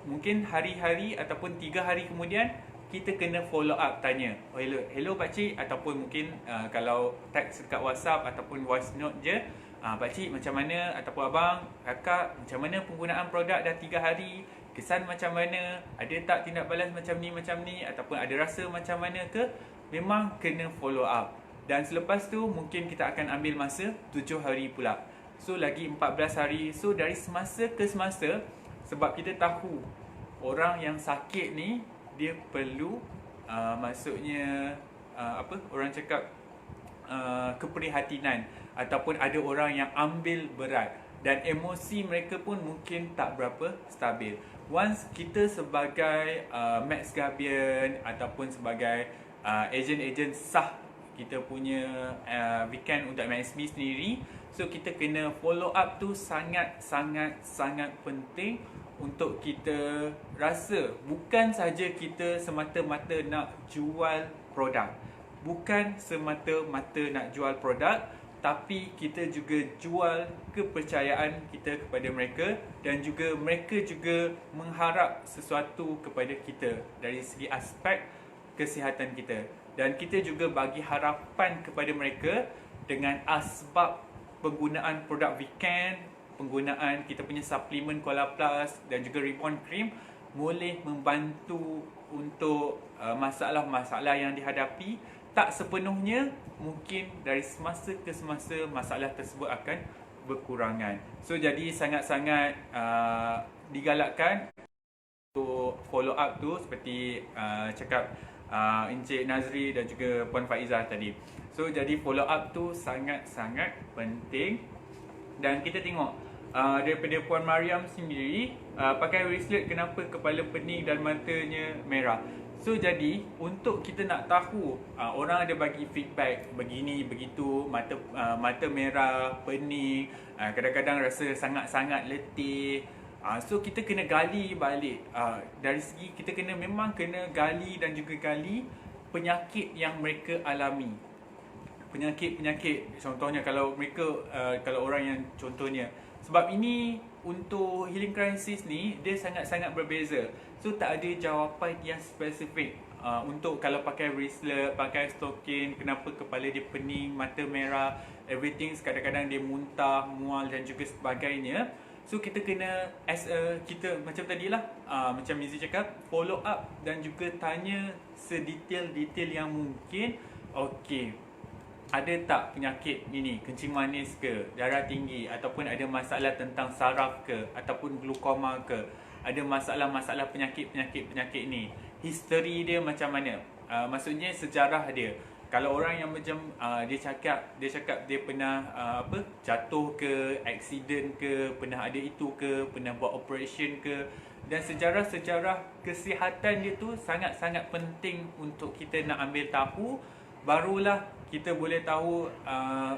mungkin hari-hari ataupun 3 hari kemudian kita kena follow up tanya, oh hello pakcik, ataupun mungkin kalau text dekat WhatsApp ataupun voice note je, pakcik macam mana, ataupun abang, kakak macam mana penggunaan produk dah 3 hari, kesan macam mana, ada tak tindak balas macam ni, ataupun ada rasa macam mana ke, memang kena follow up. Dan selepas tu mungkin kita akan ambil masa 7 hari pula. So lagi 14 hari. So dari semasa ke semasa, sebab kita tahu orang yang sakit ni dia perlu maksudnya orang cakap keprihatinan, ataupun ada orang yang ambil berat dan emosi mereka pun mungkin tak berapa stabil. Once kita sebagai Max Gabion ataupun sebagai ejen-ejen sah kita punya weekend untuk MSB sendiri, so kita kena follow up tu sangat penting untuk kita rasa bukan saja kita semata-mata nak jual produk. Bukan semata-mata nak jual produk, tapi kita juga jual kepercayaan kita kepada mereka, dan juga mereka juga mengharap sesuatu kepada kita dari segi aspek kesihatan kita. Dan kita juga bagi harapan kepada mereka dengan asbab penggunaan produk weekend, penggunaan kita punya suplemen Cola Plus dan juga Reborn Cream boleh membantu untuk masalah-masalah yang dihadapi. Tak sepenuhnya, mungkin dari semasa ke semasa masalah tersebut akan berkurangan. So jadi sangat-sangat digalakkan untuk follow up tu, seperti cakap Encik Nazri dan juga Puan Faizah tadi. So jadi follow up tu sangat-sangat penting. Dan kita tengok daripada Puan Mariam sendiri, pakai bracelet kenapa kepala pening dan matanya merah. So jadi untuk kita nak tahu orang ada bagi feedback begini begitu, mata merah, pening, kadang-kadang rasa sangat-sangat letih. So kita kena gali balik, dari segi kita memang kena gali dan juga gali penyakit yang mereka alami. Penyakit-penyakit, contohnya kalau mereka kalau orang yang contohnya, sebab ini untuk healing crisis ni dia sangat-sangat berbeza. So tak ada jawapan yang spesifik untuk kalau pakai bracelet, pakai stokin, kenapa kepala dia pening, mata merah, everything, kadang-kadang dia muntah, mual dan juga sebagainya. So kita kena kita macam tadilah, macam Mizi cakap, follow up dan juga tanya sedetail-detail yang mungkin. Okey, ada tak penyakit ini, kencing manis ke, darah tinggi, ataupun ada masalah tentang saraf ke, ataupun glukoma ke, ada masalah-masalah penyakit ni, history dia macam mana, maksudnya sejarah dia. Kalau orang yang macam dia cakap dia pernah jatuh ke, accident ke, pernah ada itu ke, pernah buat operation ke, dan sejarah-sejarah kesihatan dia tu sangat-sangat penting untuk kita nak ambil tahu. Barulah kita boleh tahu,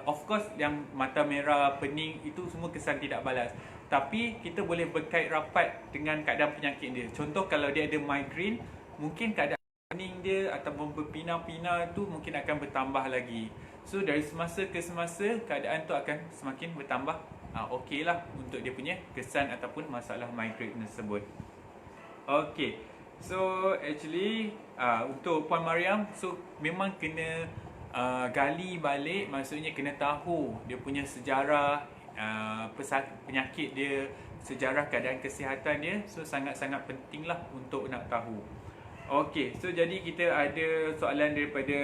of course yang mata merah, pening itu semua kesan tidak balas, tapi kita boleh berkait rapat dengan keadaan penyakit dia. Contoh kalau dia ada migraine, mungkin keadaan pening dia ataupun berpinah-pinah tu mungkin akan bertambah lagi. So dari semasa ke semasa keadaan tu akan semakin bertambah okey lah untuk dia punya kesan ataupun masalah migraine tersebut. Okey, so actually untuk Puan Mariam, so memang kena gali balik, maksudnya kena tahu dia punya sejarah penyakit dia, sejarah keadaan kesihatan dia. So sangat-sangat penting lah untuk nak tahu. Okey, so jadi kita ada soalan daripada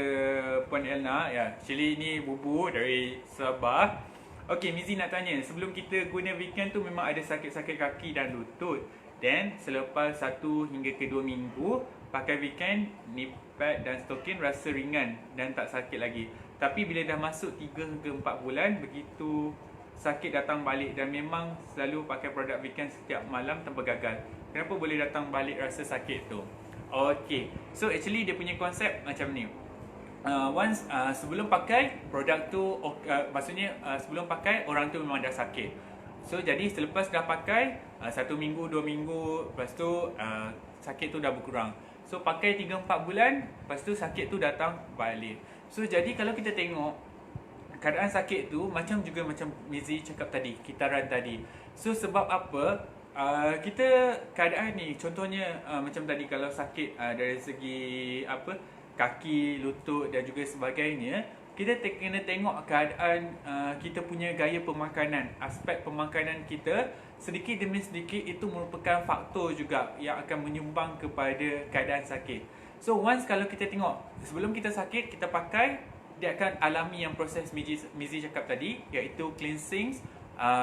Puan Elna. Ya, actually ni Bubu dari Sabah. Okey, Mizi nak tanya, sebelum kita guna weekend tu memang ada sakit-sakit kaki dan lutut. Then selepas 1 hingga ke 2 minggu pakai weekend, knee pad dan stokin rasa ringan dan tak sakit lagi. Tapi bila dah masuk 3 hingga 4 bulan, begitu sakit datang balik, dan memang selalu pakai produk weekend setiap malam tanpa gagal. Kenapa boleh datang balik rasa sakit tu? Okay, so actually dia punya konsep macam ni. Once sebelum pakai produk tu, maksudnya sebelum pakai orang tu memang dah sakit. So jadi selepas dah pakai 1 minggu, 2 minggu, lepas tu sakit tu dah berkurang. So pakai 3-4 bulan, lepas tu sakit tu datang balik. So jadi kalau kita tengok keadaan sakit tu macam Mizi cakap tadi, kitaran tadi. So sebab apa? kita keadaan ni contohnya macam tadi kalau sakit dari segi kaki, lutut dan juga sebagainya, kita kena tengok keadaan kita punya gaya pemakanan. Aspek pemakanan kita sedikit demi sedikit itu merupakan faktor juga yang akan menyumbang kepada keadaan sakit. So once kalau kita tengok sebelum kita sakit kita pakai, dia akan alami yang proses Mizi cakap tadi, iaitu cleansing,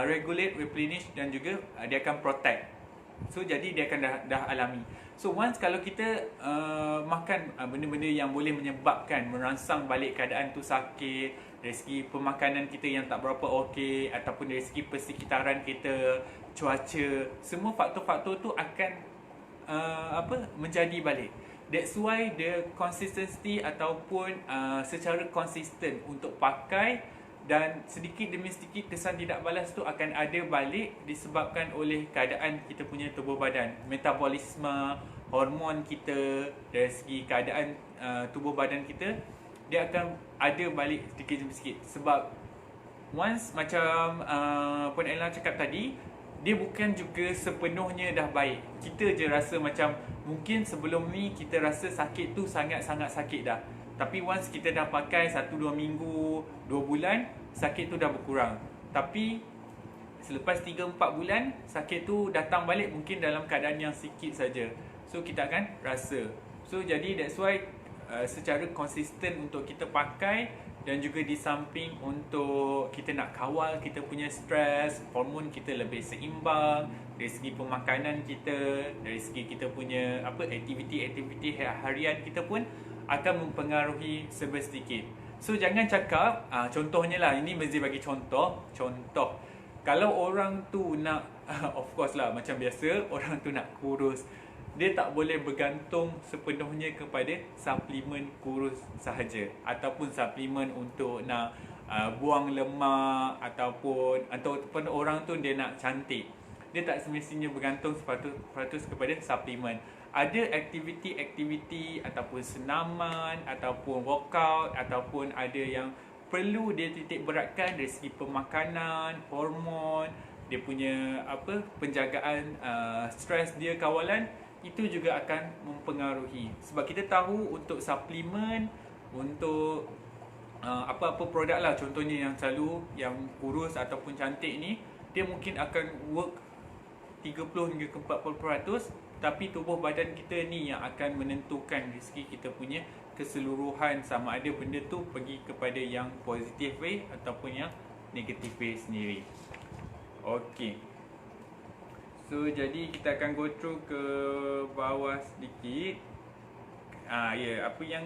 regulate, replenish dan juga dia akan protect. So jadi dia akan dah alami. So once kalau kita makan benda-benda yang boleh menyebabkan merangsang balik keadaan tu sakit, dari segi pemakanan kita yang tak berapa okey, ataupun dari segi persekitaran kita, cuaca, semua faktor-faktor tu akan menjadi balik. That's why the consistency ataupun secara konsisten untuk pakai, dan sedikit demi sedikit kesan tidak balas tu akan ada balik disebabkan oleh keadaan kita punya tubuh badan, metabolisme, hormon kita, dari segi keadaan tubuh badan kita, dia akan ada balik sedikit demi sedikit. Sebab once macam Puan Ella cakap tadi, dia bukan juga sepenuhnya dah baik. Kita je rasa macam mungkin sebelum ni kita rasa sakit tu sangat-sangat sakit dah. Tapi once kita dah pakai 1-2 minggu, 2 bulan, sakit tu dah berkurang. Tapi selepas 3-4 bulan, sakit tu datang balik mungkin dalam keadaan yang sikit saja. So kita akan rasa. So jadi that's why secara konsisten untuk kita pakai, dan juga di samping untuk kita nak kawal kita punya stres, hormon kita lebih seimbang, dari segi pemakanan kita, dari segi kita punya aktiviti-aktiviti harian kita pun akan mempengaruhi sedikit. So jangan cakap contohnya lah, ini mesti bagi contoh. Kalau orang tu nak of course lah macam biasa, orang tu nak kurus, dia tak boleh bergantung sepenuhnya kepada suplemen kurus sahaja, ataupun suplemen untuk nak buang lemak, ataupun orang tu dia nak cantik. Dia tak semestinya bergantung 100% kepada suplemen. Ada aktiviti-aktiviti ataupun senaman, ataupun workout, ataupun ada yang perlu dia titik beratkan dari segi pemakanan, hormon, dia punya penjagaan stres dia, kawalan, itu juga akan mempengaruhi. Sebab kita tahu untuk suplemen, untuk apa-apa produk lah, contohnya yang selalu yang kurus ataupun cantik ni, dia mungkin akan work 30 hingga ke 40%, tapi tubuh badan kita ni yang akan menentukan rezeki kita punya keseluruhan, sama ada benda tu pergi kepada yang positive way ataupun yang negative way sendiri. Okey. So jadi kita akan go through ke bawah sedikit. Apa yang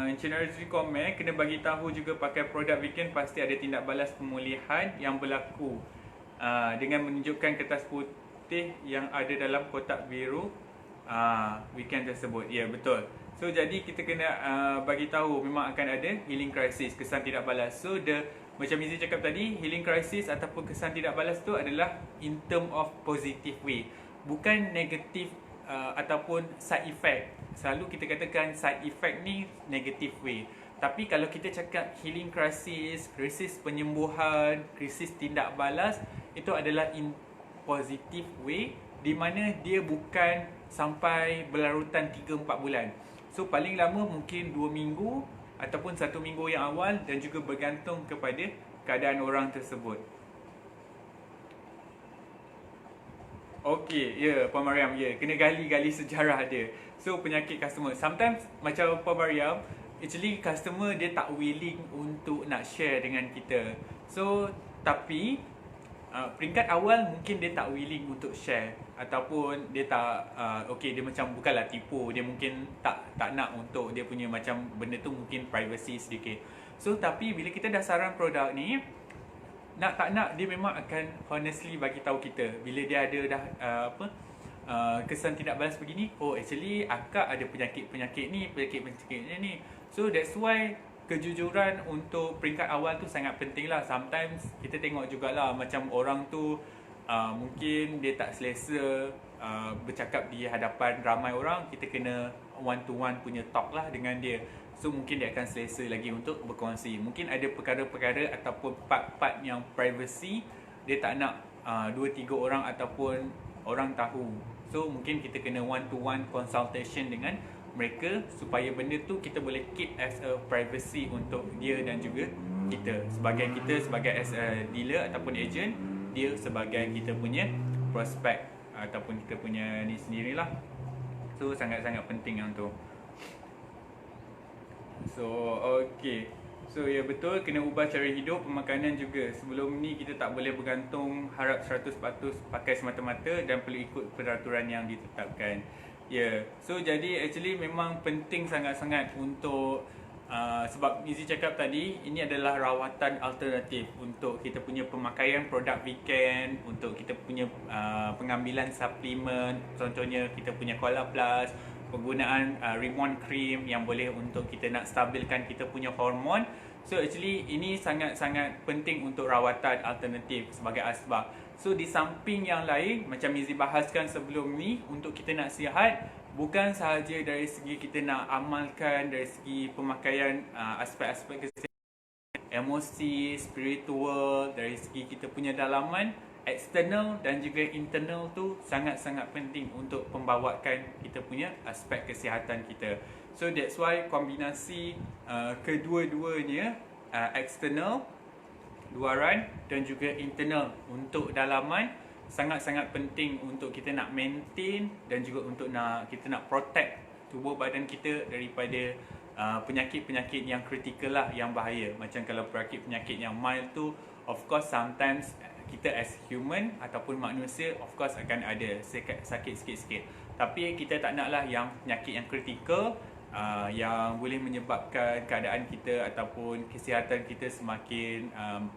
Encik Razri komen, kena bagi tahu juga pakai produk vegan pasti ada tindak balas pemulihan yang berlaku dengan menunjukkan kertas putih yang ada dalam kotak biru weekend tersebut. Ya, betul. So jadi kita kena bagi tahu memang akan ada healing crisis, kesan tidak balas. So macam Izzy cakap tadi, healing crisis ataupun kesan tidak balas tu adalah in term of positive way, bukan negatif ataupun side effect. Selalu kita katakan side effect ni negative way, tapi kalau kita cakap healing crisis, krisis penyembuhan, krisis tindak balas, itu adalah in positive way, di mana dia bukan sampai berlarutan 3-4 bulan. So paling lama mungkin 2 minggu ataupun 1 minggu yang awal, dan juga bergantung kepada keadaan orang tersebut. Okey, ya Puan Mariam, ya, kena gali-gali sejarah dia. So penyakit customer, sometimes macam Puan Mariam, actually customer dia tak willing untuk nak share dengan kita. So tapi peringkat awal mungkin dia tak willing untuk share, ataupun dia tak dia macam bukanlah tipu, dia mungkin tak nak untuk dia punya macam benda tu mungkin privacy sedikit. So tapi bila kita dah saran produk ni, nak tak nak dia memang akan honestly bagi tahu kita bila dia ada dah kesan tidak balas begini. Oh, actually akak ada penyakit ni, penyakit ni. So that's why kejujuran untuk peringkat awal tu sangat penting lah. Sometimes kita tengok jugalah macam orang tu mungkin dia tak selesa bercakap di hadapan ramai orang. Kita kena one to one punya talk lah dengan dia. So mungkin dia akan selesa lagi untuk berkongsi. Mungkin ada perkara-perkara ataupun part-part yang privacy dia tak nak 2-3 orang ataupun orang tahu. So mungkin kita kena one to one consultation dengan mereka supaya benda tu kita boleh keep as a privacy untuk dia dan juga kita sebagai as a dealer ataupun agent, dia sebagai kita punya prospect ataupun kita punya ni sendirilah. So sangat-sangat penting yang tu. So okay, so ya betul, kena ubah cara hidup, pemakanan juga. Sebelum ni kita tak boleh bergantung harap 100% pakai semata-mata dan perlu ikut peraturan yang ditetapkan. Ya, so jadi actually memang penting sangat-sangat untuk sebab Mizi cakap tadi, ini adalah rawatan alternatif untuk kita punya pemakaian produk weekend, untuk kita punya pengambilan suplemen, contohnya kita punya Cola Plus, penggunaan Reborn Cream yang boleh untuk kita nak stabilkan kita punya hormon. So actually ini sangat-sangat penting untuk rawatan alternatif sebagai asbab. So di samping yang lain, macam Mizi bahaskan sebelum ni, untuk kita nak sihat, bukan sahaja dari segi kita nak amalkan dari segi pemakaian aspek-aspek kesihatan, emosi, spiritual, dari segi kita punya dalaman, external dan juga internal tu sangat-sangat penting untuk pembawakan kita punya aspek kesihatan kita. So that's why kombinasi kedua-duanya, external, luaran dan juga internal untuk dalaman, sangat-sangat penting untuk kita nak maintain dan juga untuk kita nak protect tubuh badan kita daripada penyakit-penyakit yang kritikal lah, yang bahaya. Macam kalau penyakit yang mild tu, of course sometimes kita as human ataupun manusia of course akan ada sakit sikit-sikit. Tapi kita tak naklah yang penyakit yang kritikal, yang boleh menyebabkan keadaan kita ataupun kesihatan kita semakin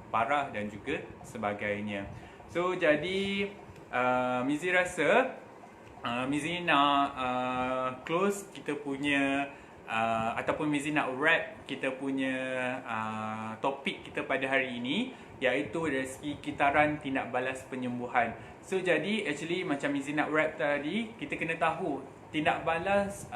parah dan juga sebagainya. So jadi Mizi rasa Mizi nak close kita punya ataupun Mizi nak wrap kita punya topik kita pada hari ini, iaitu dari segi kitaran tindak balas penyembuhan. So jadi actually macam Mizi nak wrap tadi, kita kena tahu tindak balas,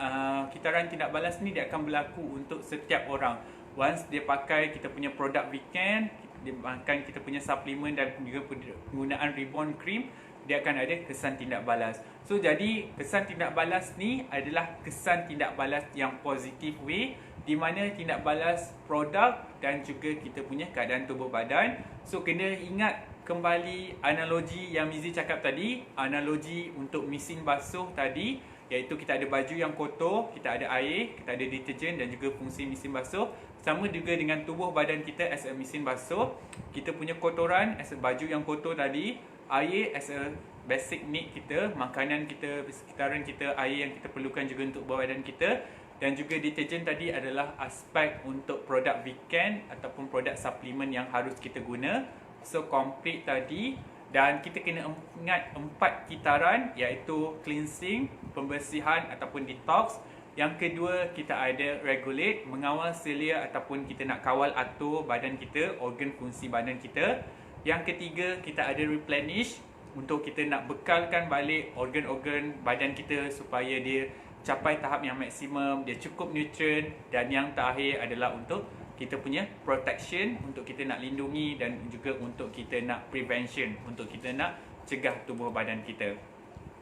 kitaran tindak balas ni dia akan berlaku untuk setiap orang. Once dia pakai kita punya produk weekend, dia makan kita punya suplemen dan juga penggunaan Reborn Cream, dia akan ada kesan tindak balas. So jadi kesan tindak balas ni adalah kesan tindak balas yang positif way, di mana tindak balas produk dan juga kita punya keadaan tubuh badan. So kena ingat kembali analogi yang Mizi cakap tadi, analogi untuk mesin basuh tadi, iaitu kita ada baju yang kotor, kita ada air, kita ada deterjen dan juga fungsi mesin basuh. Sama juga dengan tubuh badan kita as a mesin basuh, kita punya kotoran as a baju yang kotor tadi, air as a basic need kita, makanan kita, sekitaran kita, air yang kita perlukan juga untuk badan kita, dan juga deterjen tadi adalah aspek untuk produk weekend ataupun produk suplemen yang harus kita guna. So complete tadi, dan kita kena ingat 4 kitaran, iaitu cleansing, pembersihan ataupun detox. Yang kedua, kita ada regulate, mengawal selia ataupun kita nak kawal atur badan kita, organ fungsi badan kita. Yang ketiga, kita ada replenish, untuk kita nak bekalkan balik organ-organ badan kita supaya dia capai tahap yang maksimum, dia cukup nutrien. Dan yang terakhir adalah untuk kita punya protection, untuk kita nak lindungi dan juga untuk kita nak prevention, untuk kita nak cegah tubuh badan kita.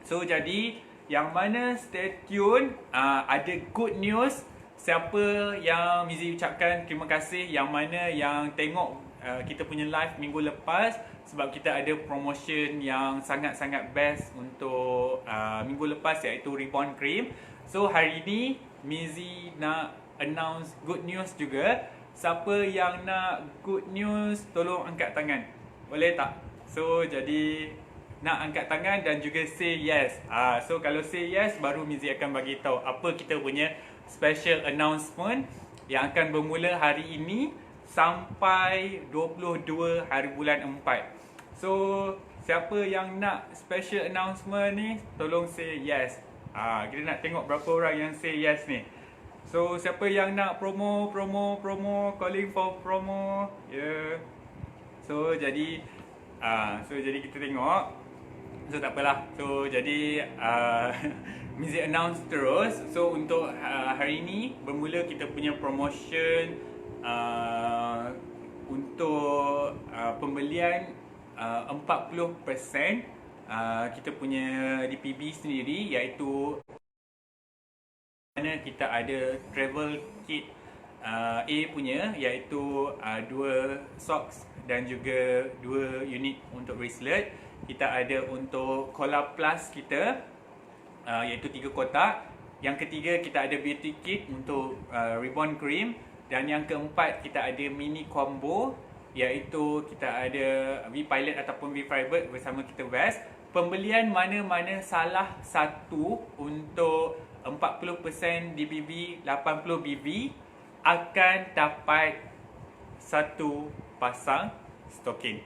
So jadi yang mana stay tune, ada good news. Siapa yang Mizi ucapkan terima kasih, yang mana yang tengok kita punya live minggu lepas, sebab kita ada promotion yang sangat-sangat best untuk minggu lepas, iaitu Reborn Cream. So hari ni Mizi nak announce good news juga. Siapa yang nak good news, tolong angkat tangan, boleh tak? So jadi nak angkat tangan dan juga say yes. So kalau say yes, baru Mizi akan bagi tahu apa kita punya special announcement yang akan bermula hari ini sampai 22 hari bulan 4. So siapa yang nak special announcement ni, tolong say yes. Kita nak tengok berapa orang yang say yes ni. So siapa yang nak promo, calling for promo. Yeah. So jadi kita tengok. So tak apalah. So jadi Mizi announce terus. So untuk hari ini bermula kita punya promotion untuk pembelian 40% kita punya DPB sendiri, iaitu mana kita ada travel kit A punya, iaitu 2 socks dan juga 2 unit untuk bracelet. Kita ada untuk Cola Plus kita, iaitu 3 kotak. Yang ketiga kita ada beauty kit untuk ribbon cream. Dan yang keempat kita ada mini combo, iaitu kita ada V-Pilot ataupun V-Firebird bersama kita vest. Pembelian mana-mana salah satu untuk 40% DBB 80 BB akan dapat satu pasang stokin.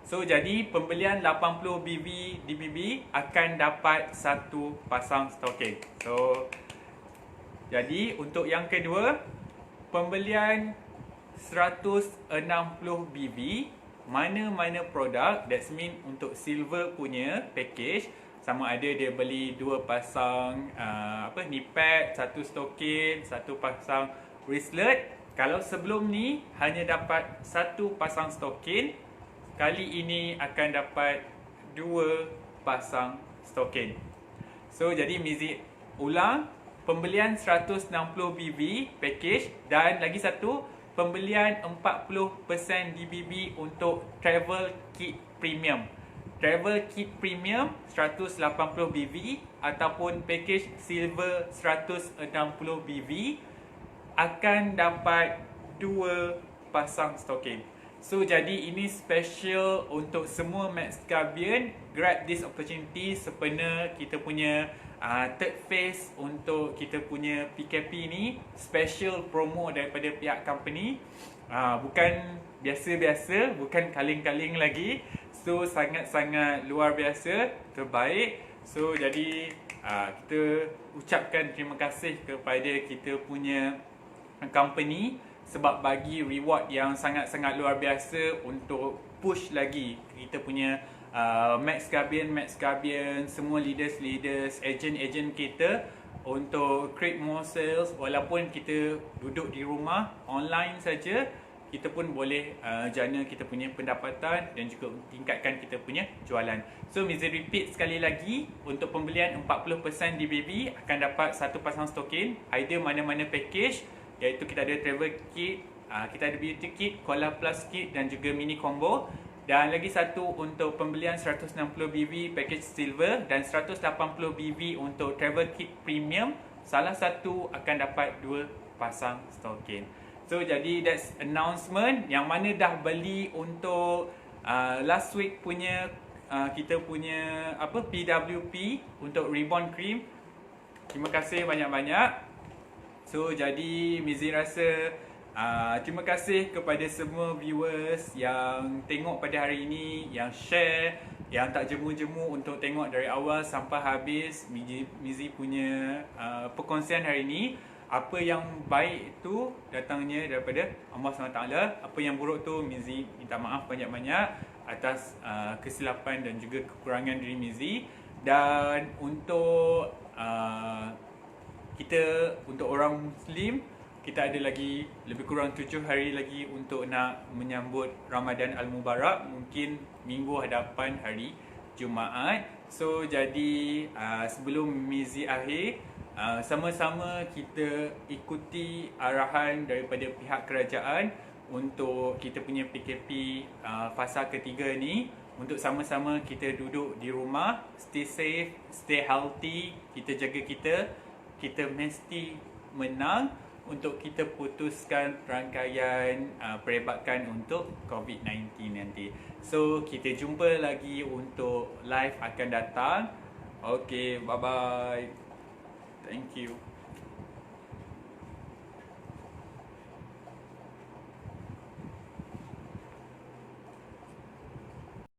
So jadi pembelian 80 BB DBB akan dapat satu pasang stokin. So jadi untuk yang kedua, pembelian 160 BB mana-mana produk, that's mean untuk silver punya package, sama ada dia beli 2 pasang knee pad, 1 stokin, 1 pasang bracelet. Kalau sebelum ni hanya dapat 1 pasang stokin, kali ini akan dapat 2 pasang stokin. So jadi Mizi ulang, pembelian 160 BB package dan lagi satu, pembelian 40% DBB untuk travel kit premium. Travel kit premium 180 BB ataupun package silver 160 BB akan dapat 2 pasang stokin. So jadi ini special untuk semua Max Guardian. Grab this opportunity sempena kita punya third phase untuk kita punya PKP ni. Special promo daripada pihak company, bukan biasa-biasa, bukan kaling-kaling lagi. So sangat-sangat luar biasa, terbaik. So jadi kita ucapkan terima kasih kepada kita punya company sebab bagi reward yang sangat-sangat luar biasa untuk push lagi kita punya Max Guardian, semua leaders, agent kita untuk create more sales. Walaupun kita duduk di rumah online saja, kita pun boleh jana kita punya pendapatan dan juga tingkatkan kita punya jualan. So Mizi repeat sekali lagi, untuk pembelian 40% DBB akan dapat 1 pasang stokin, either mana-mana package, iaitu kita ada travel kit, kita ada beauty kit, Cola Plus kit dan juga mini combo. Dan lagi satu untuk pembelian 160 BB package silver dan 180 BB untuk travel kit premium, salah satu akan dapat 2 pasang stokin. So jadi that's announcement. Yang mana dah beli untuk last week punya kita punya PWP untuk ribbon cream, terima kasih banyak-banyak. So jadi Mizi rasa terima kasih kepada semua viewers yang tengok pada hari ini, yang share, yang tak jemu-jemu untuk tengok dari awal sampai habis Mizi punya perkongsian hari ini. Apa yang baik itu datangnya daripada Allah SWT. Apa yang buruk tu Mizi minta maaf banyak-banyak atas kesilapan dan juga kekurangan diri Mizi. Dan untuk kita, untuk orang Muslim, kita ada lagi lebih kurang 7 hari lagi untuk nak menyambut Ramadan Al-Mubarak. Mungkin minggu hadapan hari Jumaat. So jadi sebelum Mizi akhir, sama-sama kita ikuti arahan daripada pihak kerajaan untuk kita punya PKP fasa ketiga ni, untuk sama-sama kita duduk di rumah, stay safe, stay healthy, kita jaga kita mesti menang untuk kita putuskan rangkaian perebakan untuk COVID-19 nanti. So kita jumpa lagi untuk live akan datang. Okay, bye bye. Thank you.